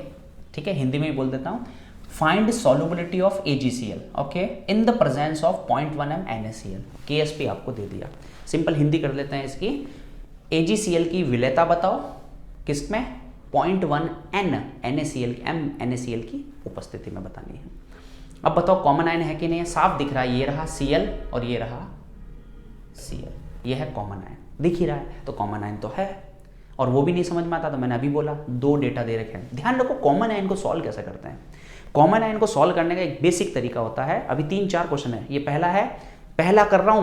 ठीक है, हिंदी में ही बोल देता हूँ। Find solubility of AgCl okay in the presence of 0.1 m NaCl। KSP आपको दे दिया, सिंपल हिंदी कर लेते हैं इसकी। AgCl की विलेयता बताओ, किसमें 0.1 m NaCl की उपस्थिति में बतानी है। अब बताओ कॉमन आयन है कि नहीं है, साफ दिख रहा है, ये रहा Cl और ये रहा Cl, ये है कॉमन आयन, दिख ही रहा है, तो कॉमन आयन तो है। और वो भी नहीं समझ में आता तो मैंने अभी बोला, दो डेटा दे रखे हैं। ध्यान रखो कॉमन आयन को सॉल्व कैसे करते हैं। कॉमन आयन को सॉल्व करने का एक बेसिक तरीका होता है। अभी 3-4 क्वेश्चन है, ये पहला है, पहला कर रहा हूं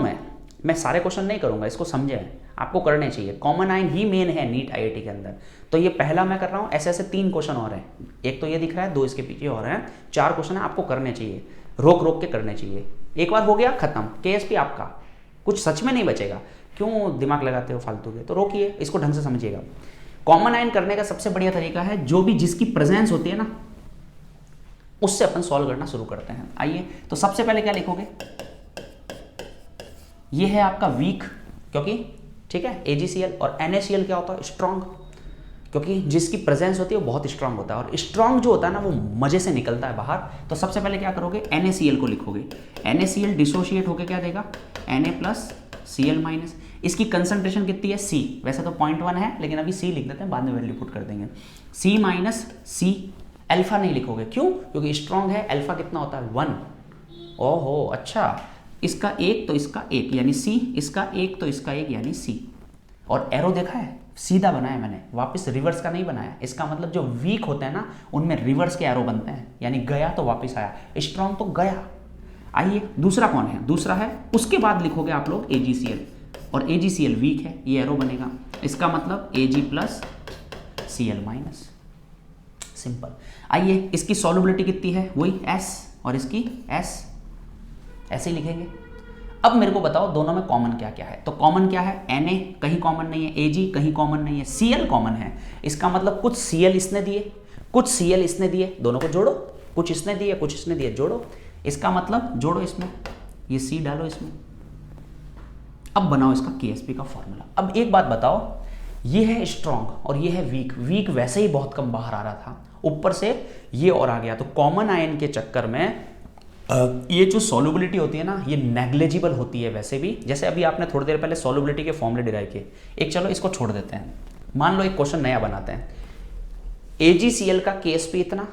मैं सारे क्वेश्चन नहीं करूंगा, इसको समझे, आपको करने चाहिए। कॉमन आयन ही मेन है नीट IIT के अंदर, तो ये पहला मैं कर रहा हूं। ऐसे ऐसे 3 क्वेश्चन और हैं, एक तो ये दिख रहा है, 2 इसके पीछे और हैं, 4 क्वेश्चन है, आपको करने चाहिए, रोक रोक के करने चाहिए। एक बार हो गया खत्म, KSP आपका कुछ सच में नहीं बचेगा। क्यों दिमाग लगाते हो फालतू के, तो रोकिए, इसको ढंग से समझिएगा। कॉमन आयन करने का सबसे बढ़िया तरीका है, जो भी जिसकी प्रेजेंस होती है ना, उससे अपन सॉल्व करना शुरू करते हैं। आइए, तो सबसे पहले क्या लिखोगे, ये है आपका वीक, क्योंकि ठीक है AgCl, और NaCl क्या होता है स्ट्रॉन्ग, क्योंकि जिसकी प्रेजेंस होती है वो बहुत स्ट्रांग होता है, और स्ट्रांग जो होता है ना वो मजे से निकलता है बाहर। तो सबसे पहले क्या करोगे, NaCl को लिखोगे। NaCl डिसोशिएट होकर क्या देगा, Na+Cl-। इसकी कंसंट्रेशन कितनी है C, वैसे तो 0.1 है, लेकिन अभी C लिख देते हैं, बाद में वैल्यू पुट कर देंगे। C-C, अल्फा नहीं लिखोगे, क्यों, क्योंकि स्ट्रॉन्ग है, अल्फा कितना होता है 1। ओहो अच्छा, इसका एक तो इसका एक यानी C, इसका एक तो इसका एक यानी C। और एरो देखा है, सीधा बनाया मैंने, वापस रिवर्स का नहीं बनाया। इसका मतलब जो वीक होते हैं ना, उनमें रिवर्स के एरो बनते हैं, यानी गया तो वापस आया, स्ट्रॉन्ग तो गया। आइए दूसरा कौन है, दूसरा है, उसके बाद लिखोगे आप लोग AgCl, और AgCl वीक है, ये एरो बनेगा, इसका मतलब Ag+Cl-। सिंपल। आइए इसकी सॉल्युबिलिटी कितनी है, वही S, और इसकी S, ऐसे ही लिखेंगे। अब मेरे को बताओ दोनों में कॉमन क्या क्या है। तो कॉमन क्या है, Na कहीं कॉमन नहीं है, Ag कहीं कॉमन नहीं है, Cl कॉमन है। इसका मतलब कुछ Cl इसने दिए, कुछ Cl इसने दिए, दोनों को जोड़ो, कुछ इसने दिए कुछ इसने दिए, जोड़ो। इसका मतलब जोड़ो, इसमें ये C डालो इसमें। अब बनाओ इसका KSP का फॉर्मूला। अब एक बात बताओ, ये है स्ट्रॉन्ग और ये है वीक। वीक वैसे ही बहुत कम बाहर आ रहा था, ऊपर से ये और आ गया, तो कॉमन आयन के चक्कर में ये जो सॉल्युबिलिटी होती है ना, ये नेग्लिजिबल होती है वैसे भी। जैसे अभी आपने थोड़ी देर पहले सॉल्युबिलिटी के फॉर्मूले डिराइव किए, एक चलो इसको छोड़ देते हैं, मान लो एक क्वेश्चन नया बनाते हैं। AgCl का KSP इतना,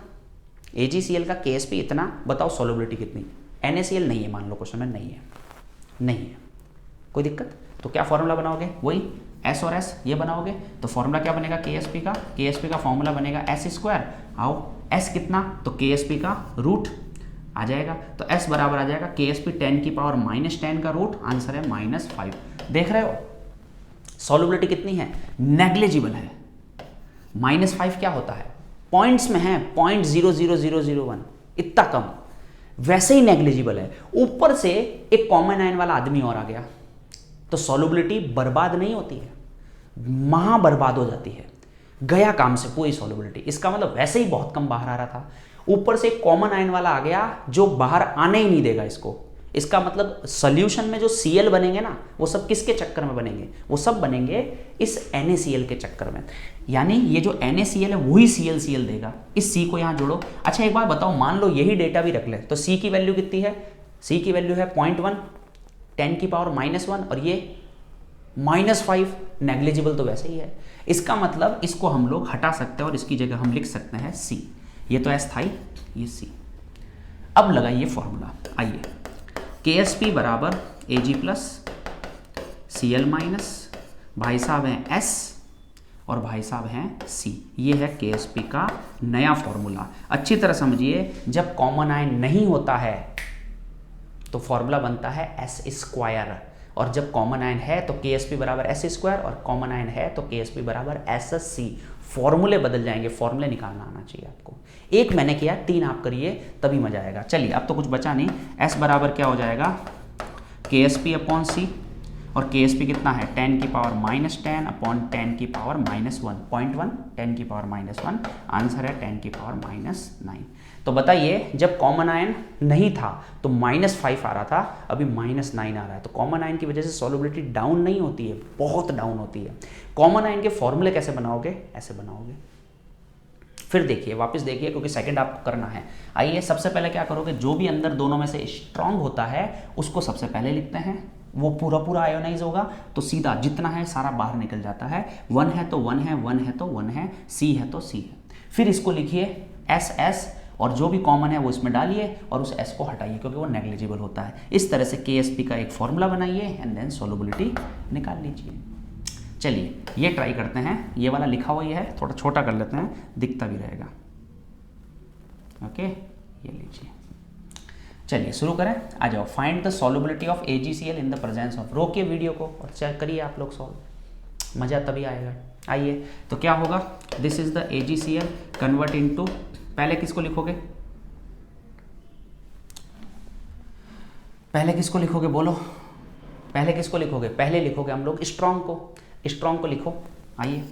AgCl का KSP इतना, बताओ सॉल्युबिलिटी कितनी। NaCl नहीं है, मान लो क्वेश्चन में नहीं है, नहीं है, कोई दिक्कत। तो क्या फॉर्मूला बनाओगे, वही S और S ये बनाओगे। तो फॉर्मूला क्या बनेगा KSP का, KSP का फॉर्मूला बनेगा S²। आओ S कितना, तो KSP का रूट आ जाएगा, तो S बराबर आ जाएगा KSP 10 की पावर -10 का रूट, आंसर है -5। देख रहे हो सॉल्युबिलिटी कितनी है, नेग्लिजिबल है। -5 क्या होता है, पॉइंट्स में है 0.00001, इतना कम, वैसे ही नेग्लिजिबल है। ऊपर से एक कॉमन आयन वाला आदमी और आ गया, तो सॉल्युबिलिटी बर्बाद नहीं होती है, महा बर्बाद हो जाती है, गया काम से पूरी सॉल्युबिलिटी। इसका मतलब वैसे ही बहुत कम बाहर आ रहा था, ऊपर से एक कॉमन आयन वाला आ गया जो बाहर आने ही नहीं देगा इसको। इसका मतलब सॉल्यूशन में जो Cl बनेंगे ना, वो सब किसके चक्कर में बनेंगे, वो सब बनेंगे इस NaCl के चक्कर में। यानी ये जो NaCl है वही Cl देगा। इस C को यहाँ जोड़ो। अच्छा एक बात बताओ, मान लो यही डेटा भी रख ले, तो C की वैल्यू कितनी है, C की वैल्यू है 0.1, 10 की पावर -1 और ये -5, नेग्लिजिबल तो वैसे ही है। इसका मतलब इसको हम लोग हटा सकते हैं और इसकी जगह हम लिख सकते हैं C। ये तो S था ही, ये C। अब लगाइए फॉर्मूला, आइए। KSP बराबर Ag प्लस Cl माइनस, भाई साहब हैं S और भाई साहब हैं C। ये है KSP का नया फॉर्मूला। अच्छी तरह समझिए, जब कॉमन आयन नहीं होता है तो फॉर्मूला बनता है S², और जब कॉमन आयन है तो KSP बराबर S² और कॉमन आयन है तो KSP बराबर SC। फॉर्मूले बदल जाएंगे, फॉर्मूले निकालना आना चाहिए आपको। एक मैंने किया, 3 आप करिए तभी मजा आएगा। चलिए अब तो कुछ बचा नहीं। S बराबर क्या हो जाएगा, KSP अपॉन C, और KSP कितना है 10 की पावर -10 अपॉन 10 की पावर -1, 0.1, 10 की पावर -1, आंसर है 10 की पावर -9। तो बताइए, जब कॉमन आयन नहीं था तो -5 आ रहा था, अभी -9 आ रहा है। तो कॉमन आयन की वजह से सॉल्युबिलिटी डाउन नहीं होती है, बहुत डाउन होती है। कॉमन आयन के फॉर्मूले कैसे बनाओगे, ऐसे बनाओगे। फिर देखिए, वापस देखिए, क्योंकि सेकंड आपको करना है। आइए, सबसे पहले क्या करोगे, जो भी अंदर दोनों में से स्ट्रांग होता है उसको सबसे पहले लिखते हैं। वो पूरा पूरा आयोनाइज होगा तो सीधा जितना है सारा बाहर निकल जाता है। 1 है तो 1 है, 1 है तो 1 है, C है तो C है। फिर इसको लिखिए SS, और जो भी कॉमन है वो इसमें डालिए और उस S को हटाइए क्योंकि वो नेग्लिजिबल होता है। इस तरह से KSP का एक फॉर्मूला बनाइए एंड देन सॉल्युबिलिटी निकाल लीजिए। चलिए ये ट्राई करते हैं। ये वाला लिखा हुआ ये है, थोड़ा छोटा कर लेते हैं, दिखता भी रहेगा। ओके, ये लीजिए। चलिए शुरू करें, आ जाओ। Find the solubility of AgCl in the presence of. रोकिए वीडियो को और चेक करिए आप लोग सॉल्व, मज़ा तभी आएगा। आइए, तो क्या होगा, this is the AgCl convert into, पहले किसको लिखोगे, पहले किसको लिखोगे बोलो, पहले किसको लिखोगे, पहले लिखोगे हम लोग स्ट्रॉन्ग को। स्ट्रॉन्ग को लिखो। आइए,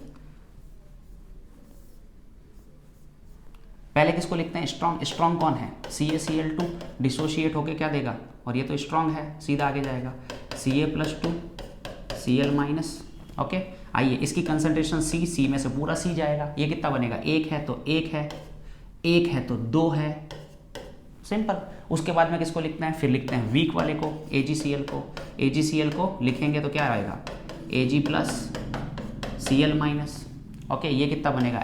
पहले किसको लिखते हैं, स्ट्रॉन्ग। स्ट्रॉन्ग कौन है, CaCl2 डिसोशिएट होके क्या देगा, और ये तो स्ट्रॉन्ग है, सीधा आगे जाएगा Ca+2 Cl माइनस। ओके, आइए इसकी कंसंट्रेशन C में से पूरा C जाएगा। ये कितना बनेगा, 1 है तो 1 है, 1 है तो 2 है, सिंपल। उसके बाद में किसको लिखते हैं, फिर लिखते हैं वीक वाले को, AgCl को। AgCl को लिखेंगे तो क्या आएगा, Ag plus Cl minus. Okay, ये कितना बनेगा,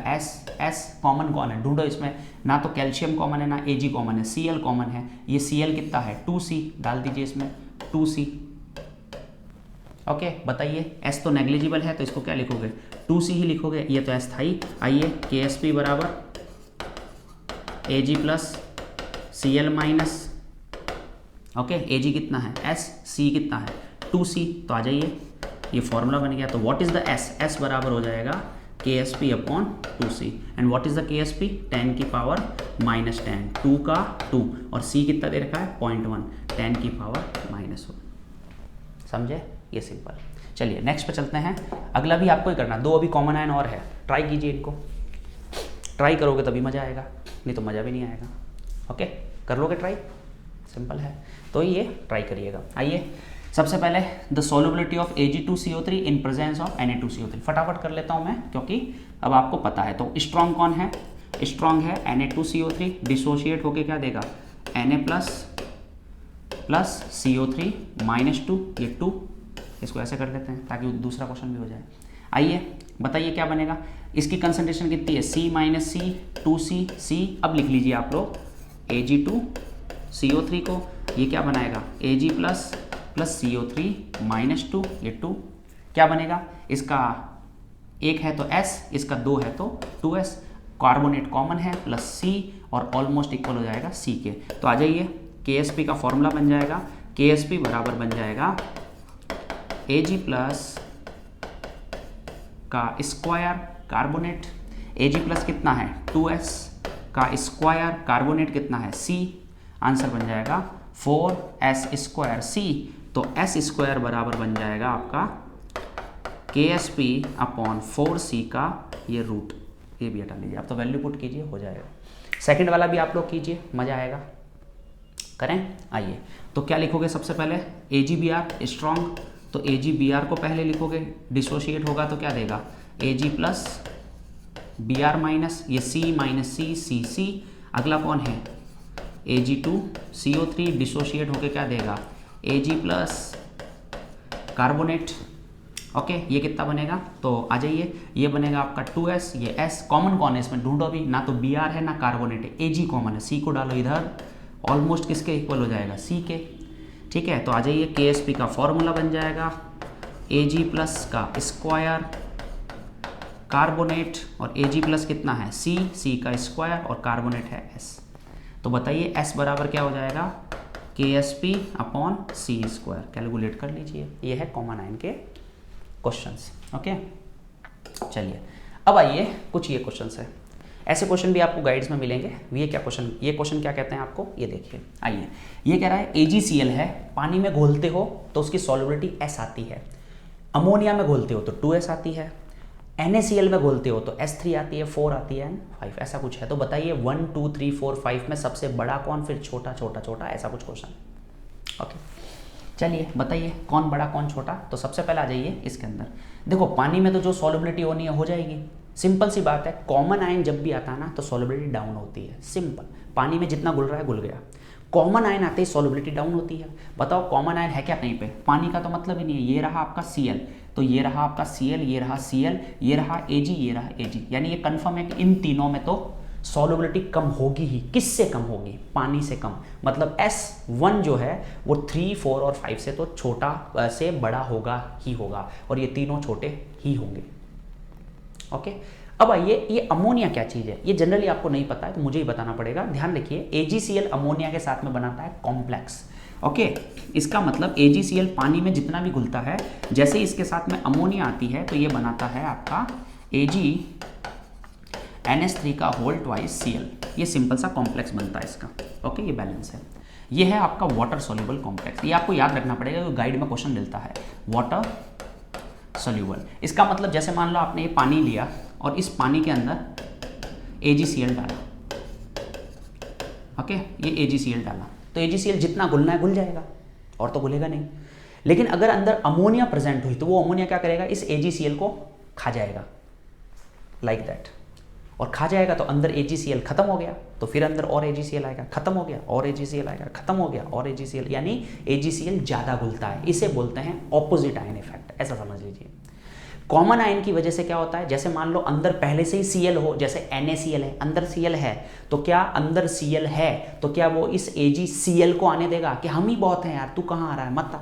S कॉमन कौन है, ढूंढो इसमें। ना तो कैल्शियम कॉमन है ना Ag कॉमन है, Cl कॉमन है। ये Cl कितना है, 2C, डाल दीजिए इसमें 2C। ओके, बताइए, S तो नेग्लिजिबल है तो इसको क्या लिखोगे, 2C ही लिखोगे, ये तो S था ही। आइए, KSP बराबर Ag plus Cl minus. Okay, Ag कितना है S, C कितना है 2C। तो आ जाइए, ये फॉर्मूला बन गया। तो what is the S, S बराबर हो जाएगा KSP upon 2C। And what is the KSP, 10 की पावर -10, 2 का 2, और C कितना दे रखा है 0.1, 10 की पावर -1। समझे, ये सिंपल। चलिए नेक्स्ट पे चलते हैं। अगला भी आपको ही करना, 2 अभी कॉमन आयन और है, ट्राई कीजिए इनको। ट्राई करोगे तभी मज़ा आएगा, नहीं तो मज़ा भी नहीं आएगा। ओके, कर लोगे ट्राई, सिंपल है। तो ये ट्राई करिएगा। आइए, सबसे पहले the solubility of Ag2CO3 in presence of Na2CO3 फटाफट कर लेता हूँ मैं, क्योंकि अब आपको पता है। तो स्ट्रॉन्ग कौन है, स्ट्रॉन्ग है Na2CO3, डिसोशिएट होके क्या देगा, Na प्लस CO3 -2, ये 2। इसको ऐसे कर लेते हैं ताकि दूसरा क्वेश्चन भी हो जाए। आइए बताइए क्या बनेगा, इसकी कंसंट्रेशन कितनी है, C - C 2C C। अब लिख लीजिए आप लोग Ag2CO3 को, ये क्या बनाएगा, Ag प्लस CO3 -2, ये 2 क्या बनेगा, इसका 1 है तो S, इसका 2 है तो 2S। कार्बोनेट कॉमन है प्लस C और ऑलमोस्ट इक्वल हो जाएगा C के। तो आ जाइए, KSP का फॉर्मूला बन जाएगा, KSP बराबर बन जाएगा Ag प्लस का स्क्वायर कार्बोनेट, Ag प्लस कितना है 2S का स्क्वायर, कार्बोनेट कितना है C, आंसर बन जाएगा 4S² C। तो S² बराबर बन जाएगा आपका KSP अपॉन 4C का ये रूट, ये भी हटा लीजिए। आप तो वैल्यू पुट कीजिए, हो जाएगा। सेकंड वाला भी आप लोग कीजिए, मज़ा आएगा। करें, आइए। तो क्या लिखोगे सबसे पहले, AgBr स्ट्रॉन्ग, तो AgBr को पहले लिखोगे, डिसोशिएट होगा तो क्या देगा, Ag प्लस Br माइनस, ये C - C CC। अगला कौन है, Ag2CO3 डिसोशिएट होके क्या देगा, Ag प्लस कार्बोनेट। ओके, ये कितना बनेगा, तो आ जाइए, ये बनेगा आपका 2s, ये s कॉमन कौन है इसमें ढूंढो अभी, ना तो Br है ना कार्बोनेट है, Ag कॉमन है, C को डालो इधर, ऑलमोस्ट किसके इक्वल हो जाएगा, C के। ठीक है, तो आ जाइए KSP का फॉर्मूला बन जाएगा Ag प्लस का स्क्वायर कार्बोनेट, और Ag प्लस कितना है C का स्क्वायर, और कार्बोनेट है S। तो बताइए S बराबर क्या हो जाएगा, KSP upon C square. Calculate कर लीजिए, ये है कॉमन आयन के क्वेश्चंस। ओके, चलिए अब आइए कुछ ये क्वेश्चंस है, ऐसे क्वेश्चन भी आपको गाइड्स में मिलेंगे। ये क्वेश्चन क्या कहते हैं आपको, ये देखिए। आइए, ये कह रहा है AgCl है, पानी में घोलते हो तो उसकी सॉल्युबिलिटी S आती है, अमोनिया में घोलते हो तो 2S आती है, NaCl में घोलते हो तो S3 आती है, 4 आती है, 5, ऐसा कुछ है। तो बताइए 1 2 3 4 5 में सबसे बड़ा कौन, फिर छोटा छोटा छोटा, ऐसा कुछ क्वेश्चन। ओके, चलिए बताइए कौन बड़ा कौन छोटा। तो सबसे पहले आ जाइए इसके अंदर, देखो पानी में तो जो सॉल्युबिलिटी होनी है हो जाएगी, सिंपल सी बात है। कॉमन आयन जब भी आता है ना तो सॉल्युबिलिटी डाउन होती है, सिंपल। पानी में जितना घुल रहा है घुल गया, कॉमन आयन आते ही सॉल्युबिलिटी डाउन होती है। बताओ कॉमन आयन है क्या कहीं पे, पानी का तो मतलब ही नहीं है। ये रहा आपका Cl, तो ये रहा आपका Cl, ये रहा Cl, ये रहा Ag, ये रहा Ag, यानी ये कंफर्म है कि इन तीनों में तो सॉल्युबिलिटी कम होगी ही। किससे कम होगी, पानी से कम। मतलब S1 जो है वो 3 4 और 5 से तो छोटा से बड़ा होगा ही होगा, और ये तीनों छोटे ही होंगे। ओके, अब आइए, ये अमोनिया क्या चीज़ है, ये जनरली आपको नहीं पता है तो मुझे ही बताना पड़ेगा। ध्यान रखिए, AgCl अमोनिया के साथ में बनाता है कॉम्प्लेक्स। ओके, इसका मतलब AgCl पानी में जितना भी घुलता है, जैसे ही इसके साथ में अमोनिया आती है तो ये बनाता है आपका AgNH3 का होल ट्वाइस Cl। ये सिंपल सा कॉम्प्लेक्स बनता है इसका। ओके, ये बैलेंस है। ये है आपका वाटर सोल्यूबल कॉम्प्लेक्स, ये आपको याद रखना पड़ेगा क्योंकि गाइड में क्वेश्चन मिलता है वाटर सोल्यूबल। इसका मतलब जैसे मान लो आपने ये पानी लिया और इस पानी के अंदर AgCl डाला। ओके, ये AgCl डाला तो AgCl जितना घुलना है घुल जाएगा, और तो घुलेगा नहीं। लेकिन अगर अंदर अमोनिया प्रेजेंट हुई तो वो अमोनिया क्या करेगा, इस AgCl को खा जाएगा, लाइक दैट। और खा जाएगा तो अंदर AgCl खत्म हो गया, तो फिर अंदर और AgCl आएगा, खत्म हो गया और AgCl आएगा, खत्म हो गया और AgCl, यानी AgCl ज़्यादा घुलता है। इसे बोलते हैं ऑपोजिट आयन इफेक्ट, ऐसा समझ लीजिए। कॉमन आयन की वजह से क्या होता है, जैसे मान लो अंदर पहले से ही Cl हो, जैसे NaCl है, अंदर Cl है, तो क्या अंदर Cl है तो क्या वो इस AgCl को आने देगा कि हम ही बहुत हैं यार, तू कहाँ आ रहा है, मत आ,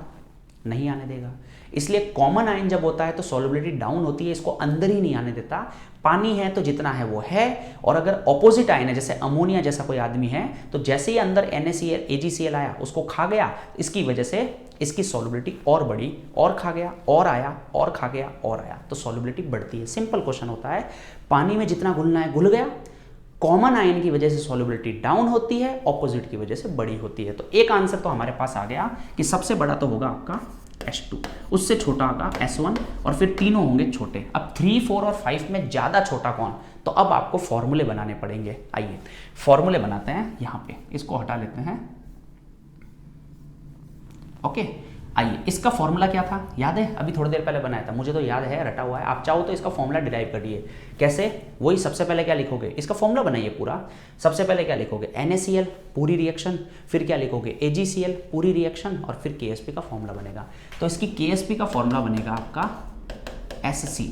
नहीं आने देगा। इसलिए कॉमन आयन जब होता है तो सॉल्युबिलिटी डाउन होती है, इसको अंदर ही नहीं आने देता। पानी है तो जितना है वो है, और अगर ऑपोजिट आयन है जैसे अमोनिया जैसा कोई आदमी है तो जैसे ही अंदर NaCl AgCl आया उसको खा गया, इसकी वजह से इसकी सॉल्युबिलिटी और बढ़ी, और खा गया और आया और खा गया और आया, तो सॉल्युबिलिटी बढ़ती है। सिंपल क्वेश्चन होता है, पानी में जितना घुलना है घुल गया, कॉमन आयन की वजह से सॉल्युबिलिटी डाउन होती है, ऑपोजिट की वजह से बड़ी होती है। तो एक आंसर तो हमारे पास आ गया कि सबसे बड़ा तो होगा आपका H2, उससे छोटा होगा S1, और फिर तीनों होंगे छोटे। अब 3 4 और 5 में ज़्यादा छोटा कौन, तो अब आपको फॉर्मूले बनाने पड़ेंगे। आइए फॉर्मूले बनाते हैं, यहाँ पे इसको हटा लेते हैं। ओके, आइए, इसका फॉर्मूला क्या था याद है, अभी थोड़ी देर पहले बनाया था, मुझे तो याद है, रटा हुआ है। आप चाहो तो इसका फॉर्मूला डिराइव करिए। कैसे, वही सबसे पहले क्या लिखोगे, इसका फॉर्मूला बनाइए पूरा। सबसे पहले क्या लिखोगे, NaCl पूरी रिएक्शन, फिर क्या लिखोगे AgCl पूरी रिएक्शन, और फिर KSP का फॉर्मूला बनेगा। तो इसकी KSP का फॉर्मूला बनेगा आपका SC,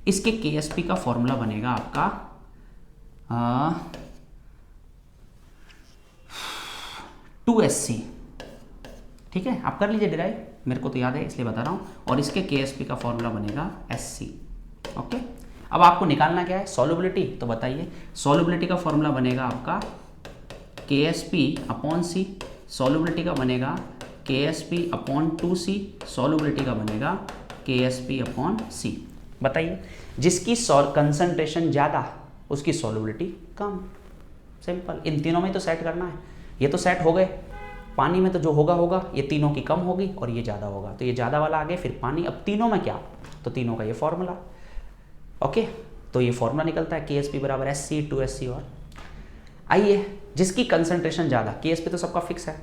इसके KSP का फॉर्मूला बनेगा आपका 2SC। ठीक है, आप कर लीजिए डिराइव, मेरे को तो याद है इसलिए बता रहा हूँ। और इसके KSP का फॉर्मूला बनेगा SC। ओके, अब आपको निकालना क्या है, सॉल्युबिलिटी। तो बताइए, सॉल्युबिलिटी का फॉर्मूला बनेगा आपका KSP अपॉन C, सॉल्युबिलिटी का बनेगा KSP अपॉन 2C, सॉल्युबिलिटी का बनेगा KSP अपॉन C। बताइए, जिसकी कंसंट्रेशन ज़्यादा उसकी सॉल्युबिलिटी कम, सिंपल। इन तीनों में तो सेट करना है, ये तो सेट हो गए। पानी में तो जो होगा होगा, ये तीनों की कम होगी और ये ज़्यादा होगा, तो ये ज़्यादा वाला आगे, फिर पानी। अब तीनों में क्या, तो तीनों का ये फॉर्मूला। ओके, तो ये फॉर्मूला निकलता है KSP बराबर SC 2SC। और आइए, जिसकी कंसंट्रेशन ज़्यादा, KSP तो सबका फिक्स है,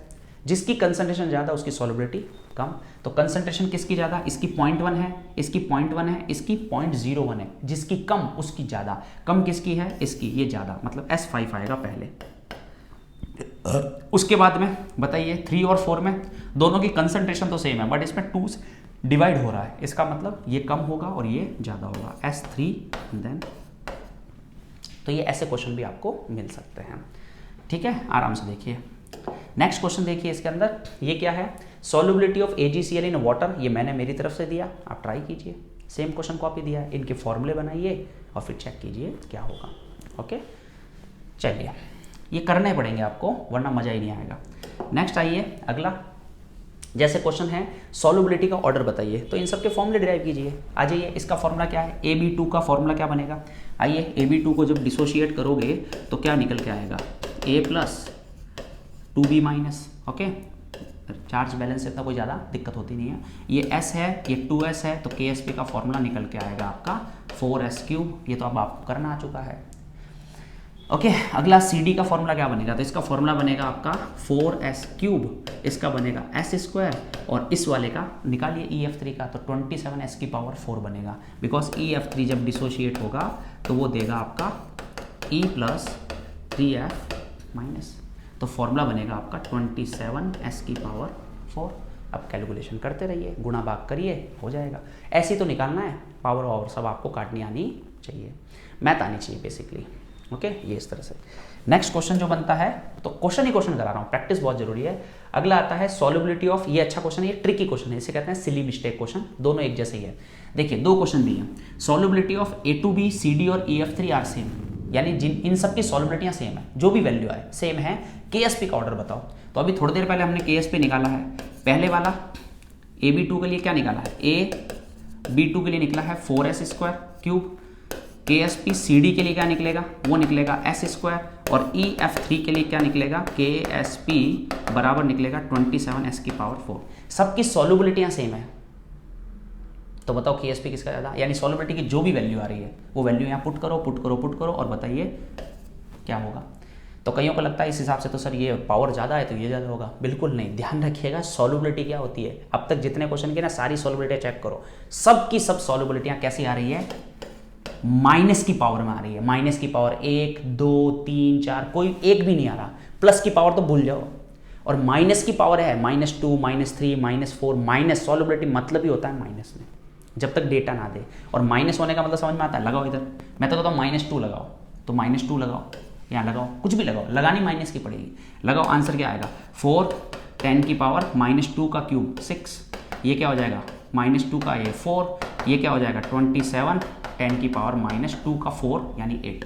जिसकी कंसंट्रेशन ज़्यादा उसकी सॉल्युबिलिटी कम। तो कंसंट्रेशन किसकी ज़्यादा, इसकी 0.1 है, इसकी 0.1 है, इसकी 0.01 है। जिसकी कम उसकी ज़्यादा, कम किसकी है, इसकी, ये ज़्यादा, मतलब S5 आएगा पहले। उसके बाद में बताइए 3 और 4 में दोनों की कंसंट्रेशन तो सेम है, बट इसमें 2 डिवाइड हो रहा है, इसका मतलब ये कम होगा और ये ज़्यादा होगा, S3 देन। तो ये ऐसे क्वेश्चन भी आपको मिल सकते हैं, ठीक है, आराम से देखिए। नेक्स्ट क्वेश्चन देखिए इसके अंदर, ये क्या है, solubility of AgCl in water, ये मैंने मेरी तरफ से दिया, आप ट्राई कीजिए, सेम क्वेश्चन कॉपी दिया है, इनके फॉर्मूले बनाइए और फिर चेक कीजिए क्या होगा। ओके, चलिए ये करने पड़ेंगे आपको वरना मज़ा ही नहीं आएगा। नेक्स्ट आइए अगला, जैसे क्वेश्चन है सॉल्युबिलिटी का ऑर्डर बताइए, तो इन सब के फॉर्मूले डिराइव कीजिए। आ जाइए, इसका फॉर्मूला क्या है, AB2 का फॉर्मूला क्या बनेगा, आइए AB2 को जब डिसोशिएट करोगे तो क्या निकल के आएगा, A plus 2B minus. Okay, charge balance से इतना कोई ज़्यादा दिक्कत होती नहीं है। ये S है, ये 2S है, तो KSP का फॉर्मूला निकल के आएगा आपका 4S3, ये तो अब आपको करना आ चुका है। ओके, अगला CD का फॉर्मूला क्या बनेगा, तो इसका फॉर्मूला बनेगा आपका 4S3, इसका बनेगा S2 और इस वाले का निकालिए EF3 का, तो 27S की पावर 4 बनेगा, बिकॉज EF3 जब डिसोशिएट होगा तो वो देगा आपका E प्लस 3F माइनस, तो फॉर्मूला बनेगा आपका 27S की पावर 4। अब कैलकुलेशन करते रहिए, गुणा भाग करिए, हो जाएगा। ऐसे ही तो निकालना है, पावर और सब आपको काटनी आनी चाहिए, मैथ आनी चाहिए बेसिकली। ओके, ये इस तरह से। नेक्स्ट क्वेश्चन जो बनता है, तो क्वेश्चन ही क्वेश्चन करा रहा हूँ, प्रैक्टिस बहुत जरूरी है। अगला आता है सॉल्युबिलिटी ऑफ, ये अच्छा क्वेश्चन है, ये ट्रिकी क्वेश्चन है, इसे कहते हैं सिली मिस्टेक क्वेश्चन, दोनों एक जैसे ही है। देखिए दो क्वेश्चन दिए हैं, सॉल्युबिलिटी ऑफ A2B CD और EF3 आर सेम, यानी जिन इन सब की सॉल्युबिलिटियाँ सेम है, जो भी वैल्यू आए सेम है, KSP का ऑर्डर बताओ। तो अभी थोड़ी देर पहले हमने KSP निकाला है, पहले वाला AB2 के लिए क्या निकाला है, AB2 के लिए निकला है 4S² KSP CD के लिए क्या निकलेगा, वो निकलेगा S² और EF3 के लिए क्या निकलेगा, KSP बराबर निकलेगा 27S की पावर 4। सबकी सॉल्युबिलिटियाँ सेम है, तो बताओ KSP किसका ज़्यादा, यानी सॉल्युबिलिटी की जो भी वैल्यू आ रही है वो वैल्यू यहाँ पुट करो और बताइए क्या होगा। तो कईयों को लगता है इस हिसाब से तो सर ये पावर ज़्यादा है तो ये ज़्यादा होगा, बिल्कुल नहीं। ध्यान रखिएगा सॉल्युबिलिटी क्या होती है, अब तक जितने क्वेश्चन किए ना सारी सॉल्युबिलिटी चेक करो, सब की सब सॉल्युबिलिटियाँ कैसी आ रही है, माइनस की पावर में आ रही है। माइनस की पावर 1 2 3 4 कोई एक भी नहीं आ रहा, प्लस की पावर तो भूल जाओ, और माइनस की पावर है -2 -3 -4, माइनस सॉल्युबिलिटी मतलब ही होता है माइनस में, जब तक डेटा ना दे। और माइनस होने का मतलब समझ में आता है, लगाओ इधर, मैं तो कहता हूँ -2 लगाओ, तो -2 लगाओ, यहाँ लगाओ, कुछ भी लगाओ, लगानी माइनस की पड़ेगी, लगाओ, आंसर क्या आएगा 4 10 की पावर -2 का क्यूब 6, ये क्या हो जाएगा -2 का ये 4, ये क्या हो जाएगा 27 10 की पावर -2 का 4 यानी 8।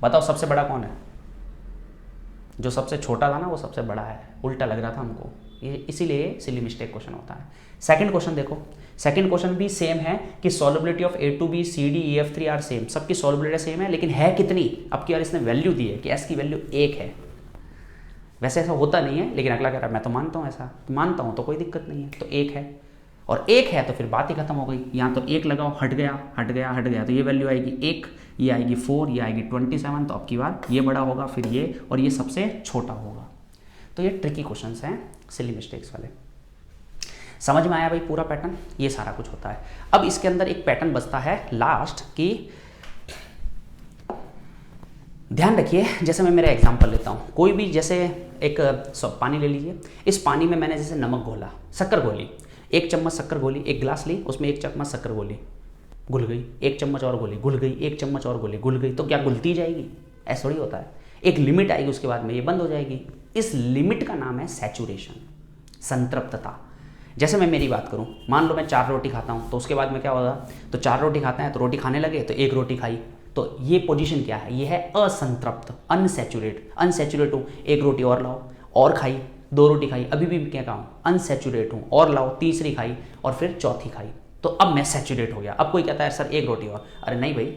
बताओ सबसे बड़ा कौन है, जो सबसे छोटा था ना वो सबसे बड़ा है, उल्टा लग रहा था हमको, ये इसीलिए सिली मिस्टेक क्वेश्चन होता है। सेकंड क्वेश्चन देखो, सेकंड क्वेश्चन भी सेम है कि solubility of A2B CD EF3 are same, सबकी सॉल्युबिलिटी सेम है, लेकिन है कितनी, अब की बार इसने वैल्यू दी है कि S की वैल्यू 1 है। वैसे ऐसा होता नहीं है, लेकिन अगला कह रहा है मैं तो मानता हूँ, ऐसा मानता हूँ तो कोई दिक्कत नहीं है, तो 1 है, और 1 है तो फिर बात ही खत्म हो गई। यहाँ तो 1 लगाओ, हट गया, तो ये वैल्यू आएगी 1, ये आएगी 4, ये आएगी 27, तो अब की बार ये बड़ा होगा, फिर ये, और ये सबसे छोटा होगा। तो ये ट्रिकी क्वेश्चंस हैं सिली मिस्टेक्स वाले। समझ में आया भाई पूरा पैटर्न, ये सारा कुछ होता है। अब इसके अंदर एक पैटर्न बचता है लास्ट की, ध्यान रखिए, जैसे मैं मेरा एग्जांपल लेता हूँ, कोई भी जैसे एक पानी ले लीजिए, इस पानी में मैंने जैसे नमक घोला, शक्कर घोली, 1 चम्मच शक्कर घोली, एक गिलास ली, उसमें 1 चम्मच शक्कर घोली, घुल गई, 1 चम्मच और घोली, घुल गई, 1 चम्मच और घोली, घुल गई, तो क्या घुलती जाएगी, ऐसा थोड़ी होता है, एक लिमिट आएगी, उसके बाद में ये बंद हो जाएगी। इस लिमिट का नाम है सैचुरेशन, संतृप्तता। जैसे मैं मेरी बात करूं, मान लो मैं 4 रोटी खाता हूं, तो उसके बाद में क्या होगा, तो 4 रोटी खाते हैं तो रोटी खाने लगे, तो 1 रोटी खाई, तो ये पोजीशन क्या है, ये है असंतृप्त, अनसैचुरेट हूँ, 1 रोटी और लाओ, और खाई, 2 रोटी खाई, अभी भी क्या कहूँ, अनसैचुरेट हूँ, और लाओ, तीसरी खाई, और फिर चौथी खाई, तो अब मैं सैचुरेट हो गया। अब कोई कहता है सर 1 रोटी और, अरे नहीं भाई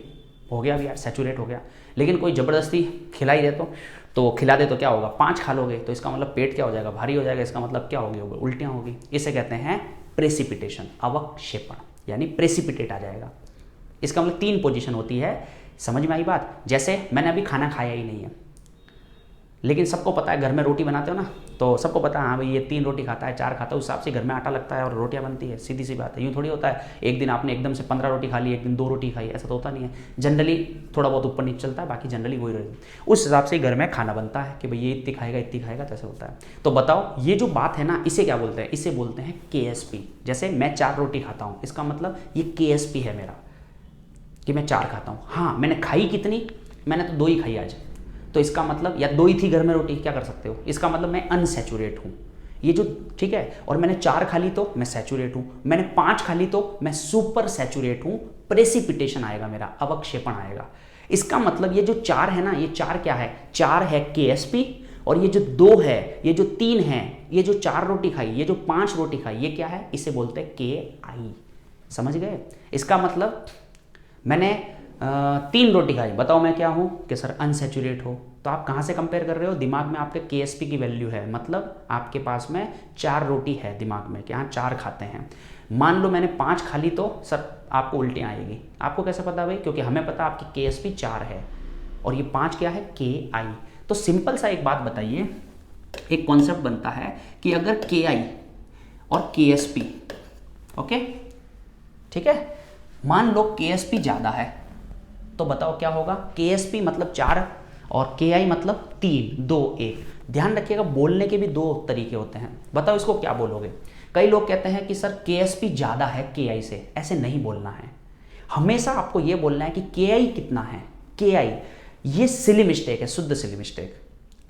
हो गया अभी यार, सैचुरेट हो गया। लेकिन कोई ज़बरदस्ती खिलाई दे तो खिला दे तो क्या होगा, 5 खा लोगे तो इसका मतलब पेट क्या हो जाएगा, भारी हो जाएगा, इसका मतलब क्या होगी, उल्टियाँ होगी। इसे कहते हैं प्रेसिपिटेशन, अवक्षेपण, यानी प्रेसिपिटेट आ जाएगा। इसका मतलब 3 पोजीशन होती है, समझ में आई बात। जैसे मैंने अभी खाना खाया ही नहीं है, लेकिन सबको पता है घर में रोटी बनाते हो ना, तो सबको पता है हाँ भाई ये 3 रोटी खाता है, 4 खाता है, उस हिसाब से घर में आटा लगता है और रोटियां बनती है, सीधी सी बात है। यूँ थोड़ी होता है एक दिन आपने एकदम से 15 रोटी खा ली, एक दिन 2 रोटी खाई, ऐसा तो होता नहीं है। जनरली थोड़ा बहुत ऊपर नीचे चलता है, बाकी जनरली वही रहेगी। उस हिसाब से घर में खाना बनता है कि भाई ये इतनी खाएगा, तो ऐसा होता है। तो बताओ ये जो बात है ना, इसे क्या बोलते हैं? इसे बोलते हैं KSP। जैसे मैं 4 रोटी खाता हूँ, इसका मतलब ये KSP है मेरा कि मैं 4 खाता हूँ। हाँ, मैंने खाई कितनी? मैंने तो 2 ही खाई आज, तो इसका मतलब, या 2 ही थी घर में रोटी, क्या कर सकते हो, इसका मतलब मैं अनसैचुरेट हूँ। ये जो ठीक है, और मैंने 4 खा ली तो मैं सैचुरेट हूँ, मैंने 5 खा ली तो मैं सुपर सैचुरेट हूँ, प्रेसिपिटेशन आएगा मेरा, अवक्षेपण आएगा। इसका मतलब ये जो 4 है ना, ये 4 क्या है? 4 है KSP, और ये जो 2 है, ये जो 3 है, ये जो 4 रोटी खाई, ये जो 5 रोटी खाई, ये क्या है? इसे बोलते हैं KI। समझ गए? इसका मतलब मैंने 3 रोटी खाई, बताओ मैं क्या हूँ? कि सर अनसैचुरेट हो। तो आप कहाँ से कंपेयर कर रहे हो? दिमाग में आपके KSP की वैल्यू है, मतलब आपके पास में 4 रोटी है दिमाग में, कि हाँ 4 खाते हैं। मान लो मैंने 5 खा ली तो सर आपको उल्टियाँ आएगी। आपको कैसे पता भाई? क्योंकि हमें पता आपकी KSP 4 है और ये 5 क्या है? KI। तो सिंपल सा एक बात बताइए, एक कॉन्सेप्ट बनता है कि अगर KI और KSP, ओके ठीक है, मान लो KSP ज़्यादा है तो बताओ क्या होगा? KSP मतलब 4 और KI मतलब 3, 2, 1। ध्यान रखिएगा, बोलने के भी 2 तरीके होते हैं। बताओ इसको क्या बोलोगे? कई लोग कहते हैं कि सर KSP ज़्यादा है KI से, ऐसे नहीं बोलना है। हमेशा आपको ये बोलना है कि KI कितना है। KI ये सिली मिस्टेक है, शुद्ध सिली मिस्टेक।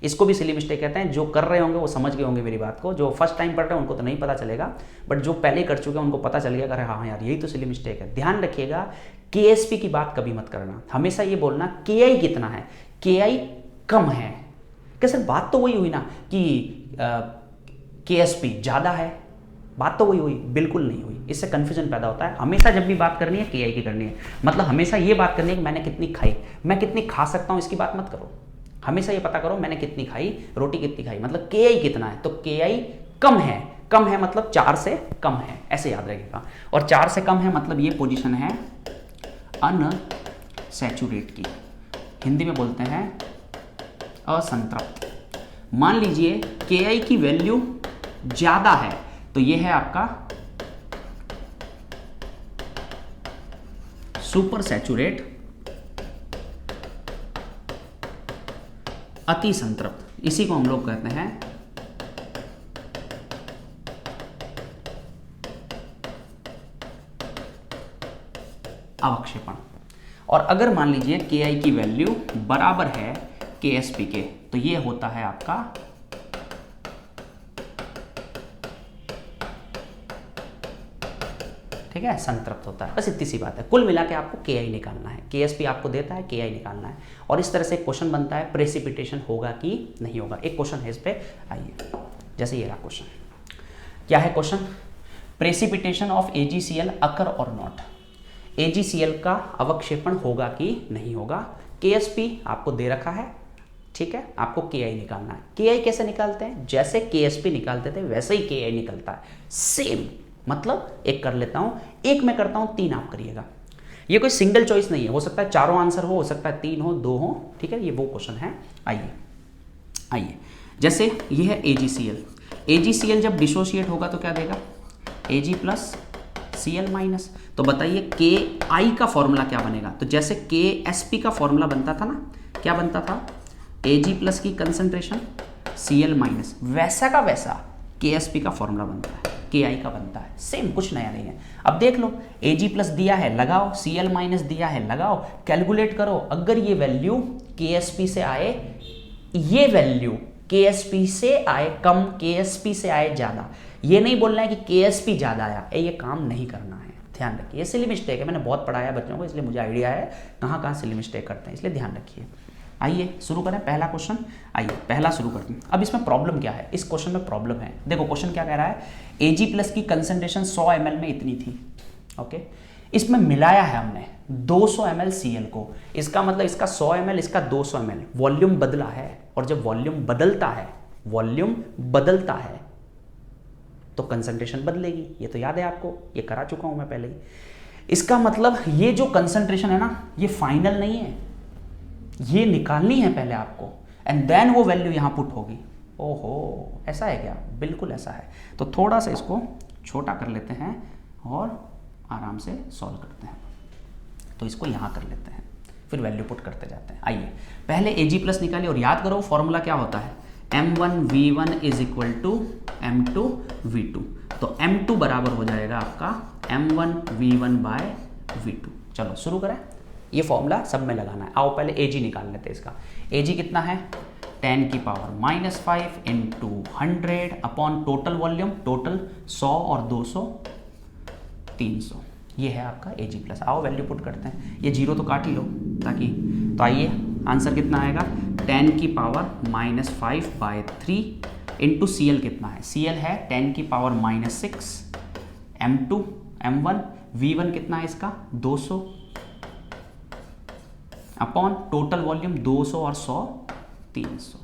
इसको भी सिली मिस्टेक कहते हैं। जो कर रहे होंगे वो समझ गए होंगे मेरी बात को, जो फर्स्ट टाइम पढ़ रहे हैं उनको तो नहीं पता चलेगा, बट जो पहले कर चुके हैं उनको पता चल गया, अरे हाँ यार यही तो सिली मिस्टेक है। ध्यान रखिएगा, KSP की बात कभी मत करना, हमेशा ये बोलना KI कितना है। KI कम है। क्या सर बात तो वही हुई ना कि KSP ज़्यादा है, बात तो वही हुई? बिल्कुल नहीं हुई, इससे कन्फ्यूजन पैदा होता है। हमेशा जब भी बात करनी है KI की करनी है, मतलब हमेशा ये बात करनी है कि मैंने कितनी खाई, मैं कितनी खा सकता हूँ इसकी बात मत करो। हमेशा ये पता करो मैंने कितनी खाई, रोटी कितनी खाई, मतलब KI कितना है। तो KI कम है, कम है मतलब 4 से कम है, ऐसे याद रखिएगा। और 4 से कम है मतलब ये पोजीशन है अनसैचुरेट की, हिंदी में बोलते हैं असंतृप्त। मान लीजिए KI की वैल्यू ज़्यादा है तो ये है आपका सुपर सैचुरेट, अति संतृप्त। इसी को हम लोग कहते हैं अवक्षेपण। और अगर मान लीजिए KI की वैल्यू बराबर है KSP के, तो ये होता है आपका ठीक है, संतृप्त होता है। बस इतनी सी बात है। कुल मिला के आपको KI निकालना है, KSP आपको देता है, KI निकालना है। और इस तरह से क्वेश्चन बनता है, प्रेसिपिटेशन होगा कि नहीं होगा। एक क्वेश्चन है इस पे, आइए, जैसे ये रहा क्वेश्चन। क्या है क्वेश्चन? प्रेसिपिटेशन ऑफ AgCl अकर और नॉट। AgCl का अवक्षेपण होगा कि नहीं होगा। KSP आपको दे रखा है, ठीक है, आपको KI निकालना है। KI कैसे निकालते हैं? जैसे KSP निकालते थे वैसे ही KI निकलता है, सेम। मतलब एक कर लेता हूं, एक मैं करता हूं, 3 आप करिएगा। ये कोई सिंगल चॉइस नहीं है, हो सकता है चारों आंसर हो सकता है 3 हो, 2 हो, ठीक है, ये वो क्वेश्चन है। आइए जैसे ये है AgCl जब डिसोशिएट होगा तो क्या देगा? Ag plus Cl minus. तो बताइए KI का फॉर्मूला क्या बनेगा? तो जैसे KSP का फॉर्मूला बनता था ना, क्या बनता था? Ag प्लस की कंसंट्रेशन Cl माइनस, वैसा का वैसा KSP का फॉर्मूला बनता है, KI का बनता है, सेम, कुछ नया नहीं है। अब देख लो, Ag प्लस दिया है लगाओ, Cl माइनस दिया है लगाओ, कैलकुलेट करो। अगर ये वैल्यू KSP से आए, ये वैल्यू KSP से आए कम, KSP से आए ज़्यादा, ये नहीं बोलना है कि KSP ज़्यादा आया, ये काम नहीं करना है। ध्यान रखिए, ये सिली मिस्टेक है, मैंने बहुत पढ़ाया बच्चों को, इसलिए मुझे आइडिया है कहाँ कहाँ सिली मिस्टेक करते हैं, इसलिए ध्यान रखिए। आइए शुरू करें पहला क्वेश्चन। आइए पहला शुरू करते हैं। अब इसमें प्रॉब्लम क्या है? इस क्वेश्चन में प्रॉब्लम है, देखो क्वेश्चन क्या कह रहा है? Ag प्लस की कंसंट्रेशन 100 ml में इतनी थी, ओके, इसमें मिलाया है हमने 200 ml Cl को। इसका मतलब इसका 100 ml, इसका 200 ml, वॉल्यूम बदला है। और जब वॉल्यूम बदलता है तो कंसंट्रेशन बदलेगी, ये तो याद है आपको, ये करा चुका हूं मैं पहले ही। इसका मतलब ये जो कंसंट्रेशन है ना, ये फाइनल नहीं है, ये निकालनी है पहले आपको, एंड देन वो वैल्यू यहां पुट होगी। ओहो, ऐसा है क्या? बिल्कुल ऐसा है। तो थोड़ा सा इसको छोटा कर लेते हैं और आराम से सॉल्व करते हैं। तो इसको यहाँ कर लेते हैं, फिर वैल्यू पुट करते जाते हैं। आइए पहले AG प्लस निकालिए और याद करो फॉर्मूला क्या होता है, M1V1 is equal to M2V2। तो M2 बराबर हो जाएगा आपका M1V1 बाय V2। चलो शुरू करें, ये फॉर्मूला सब में लगाना है। आओ पहले AG निकाल लेते हैं इसका। AG कितना है, 10 की power -5 into 100 upon total volume, total 100 और 200 300, ये है आपका AG प्लस। आओ वैल्यू पुट करते हैं, ये जीरो तो काट ही लो ताकि, तो आइए आंसर कितना आएगा, 10 की पावर -5/3 इंटू CL कितना है, CL है 10 की पावर -6, M2 M1 V1 कितना है इसका 200 अपॉन टोटल वॉल्यूम 200 और 100 300।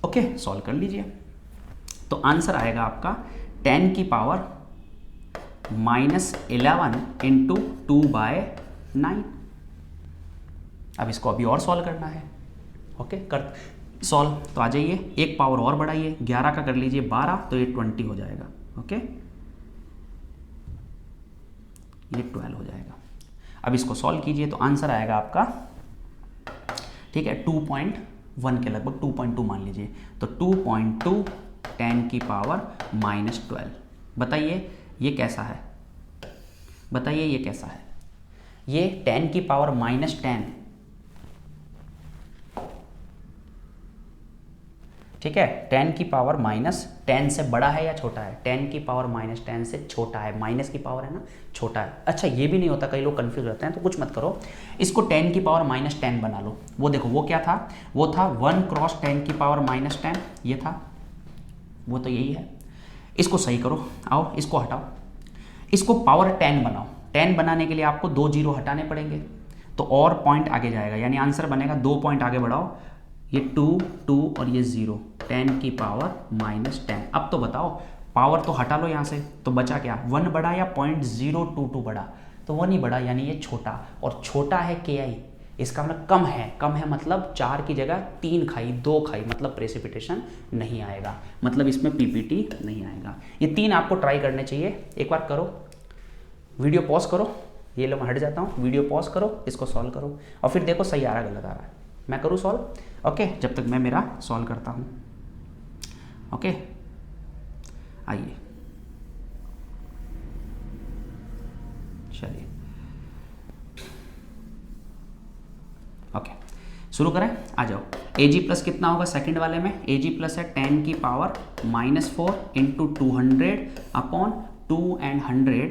ओके सॉल्व कर लीजिए। तो आंसर आएगा आपका 10 की पावर -11 इंटू 2/9। अब इसको अभी और सॉल्व करना है। ओके कर सॉल्व, तो आ जाइए एक पावर और बढ़ाइए, 11 का कर लीजिए 12, तो ये 20 हो जाएगा। ओके ये 12 हो जाएगा। अब इसको सॉल्व कीजिए तो आंसर आएगा आपका, ठीक है 2.1 के लगभग, 2.2 मान लीजिए। तो 2.2 10 की पावर -12। बताइए ये कैसा है, बताइए ये कैसा है, ये 10 की पावर -10, ठीक है 10 की पावर -10 से बड़ा है या छोटा है, 10 की पावर -10 से छोटा है, माइनस की पावर है ना, छोटा है। अच्छा ये भी नहीं होता, कई लोग कंफ्यूज रहते हैं, तो कुछ मत करो, इसको 10 की पावर -10 बना लो। वो देखो वो क्या था, वो था 1 क्रॉस 10 की पावर -10, ये था, वो तो यही है। इसको सही करो, आओ इसको हटाओ, इसको पावर 10 बनाओ। 10 बनाने के लिए आपको 2 जीरो हटाने पड़ेंगे, तो और पॉइंट आगे जाएगा, यानी आंसर बनेगा 2 पॉइंट आगे बढ़ाओ, ये 2 2 और ये 0, 10 की पावर -10। अब तो बताओ पावर तो हटा लो यहाँ से, तो बचा क्या, 1 बढ़ा या 0.022 बढ़ा, तो 1 ही बढ़ा, यानी ये छोटा, और छोटा है KI, इसका मतलब कम है मतलब 4 की जगह 3 खाई, 2 खाई, मतलब प्रेसिपिटेशन नहीं आएगा, मतलब इसमें PPT नहीं आएगा। ये 3 आपको ट्राई करने चाहिए, एक बार करो, वीडियो पॉज करो, ये लो मैं हट जाता हूँ, वीडियो पॉज करो, इसको सॉल्व करो और फिर देखो सही आ रहा गलत आ रहा है। मैं करूँ सॉल्व, ओके जब तक मैं मेरा सॉल्व करता हूँ। ओके आइए चलिए, ओके शुरू करें, आ जाओ। AG प्लस कितना होगा सेकंड वाले में, AG प्लस है 10 की power -4 into 200 upon 2 and 100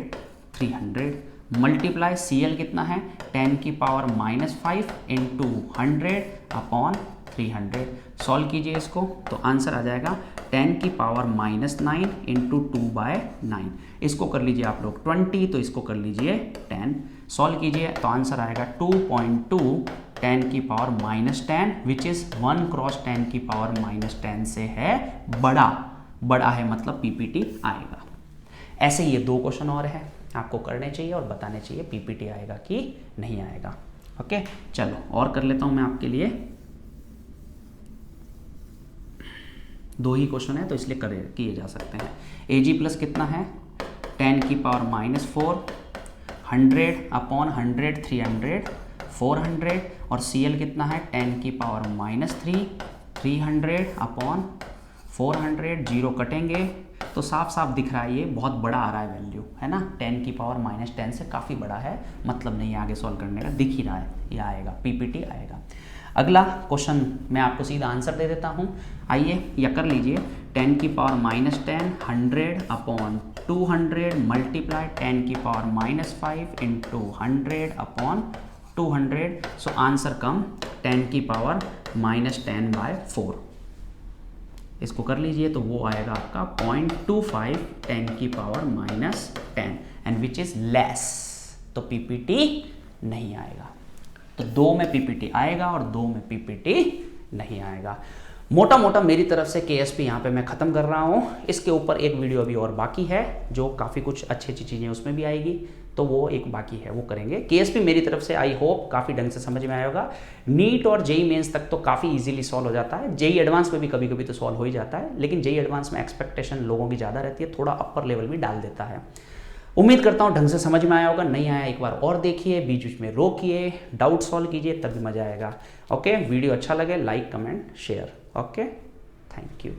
300 multiply CL कितना है 10 की पावर -5 इंटू 100 अपॉन 300। सॉल्व कीजिए इसको, तो आंसर आ जाएगा 10 की पावर -9 इंटू 2/9। इसको कर लीजिए आप लोग 20, तो इसको कर लीजिए 10। सॉल्व कीजिए तो आंसर आएगा 2.2 10 की पावर -10, विच इज़ 1 क्रॉस 10 की पावर -10 से है बड़ा है, मतलब PPT आएगा। ऐसे ये 2 क्वेश्चन और है, आपको करने चाहिए और बताने चाहिए PPT आएगा कि नहीं आएगा। ओके चलो और कर लेता हूं मैं आपके लिए, 2 ही क्वेश्चन है तो इसलिए किए जा सकते हैं। AG प्लस कितना है 10 की पावर -4 100 अपॉन 100 300 400 और CL कितना है 10 की पावर -3 300 अपॉन 400, 0 कटेंगे तो साफ साफ दिख रहा है ये बहुत बड़ा आ रहा है वैल्यू, है ना, 10 की पावर -10 से काफ़ी बड़ा है, मतलब नहीं आगे सॉल्व करने का, दिख ही रहा है, ये आएगा PPT आएगा। अगला क्वेश्चन मैं आपको सीधा आंसर दे देता हूँ, आइए या कर लीजिए 10 की पावर -10 100 अपॉन 200 मल्टीप्लाई 10 की power -5 into 100 upon 200। So answer come 10 की पावर -10/4। इसको कर लीजिए तो वो आएगा आपका 0.25 10 की power -10 and which is less, तो PPT नहीं आएगा। तो 2 में PPT आएगा और 2 में PPT नहीं आएगा। मोटा मोटा मेरी तरफ से KSP यहाँ पे मैं ख़त्म कर रहा हूँ। इसके ऊपर एक वीडियो अभी और बाकी है जो काफ़ी कुछ अच्छी अच्छी चीज़ें उसमें भी आएगी, तो वो एक बाकी है, वो करेंगे। KSP मेरी तरफ से आई होप काफ़ी ढंग से समझ में आया होगा। नीट और जेई मेंस तक तो काफ़ी इजीली सॉल्व हो जाता है, जेई एडवांस में भी कभी कभी तो सॉल्व हो ही जाता है, लेकिन जेई एडवांस में एक्सपेक्टेशन लोगों की ज़्यादा रहती है, थोड़ा अपर लेवल भी डाल देता है। उम्मीद करता हूँ ढंग से समझ में आया होगा। नहीं आया एक बार और देखिए, बीच बीच में रोकिए, डाउट सॉल्व कीजिए, तभी मज़ा आएगा। ओके, वीडियो अच्छा लगे like comment share. Okay, thank you.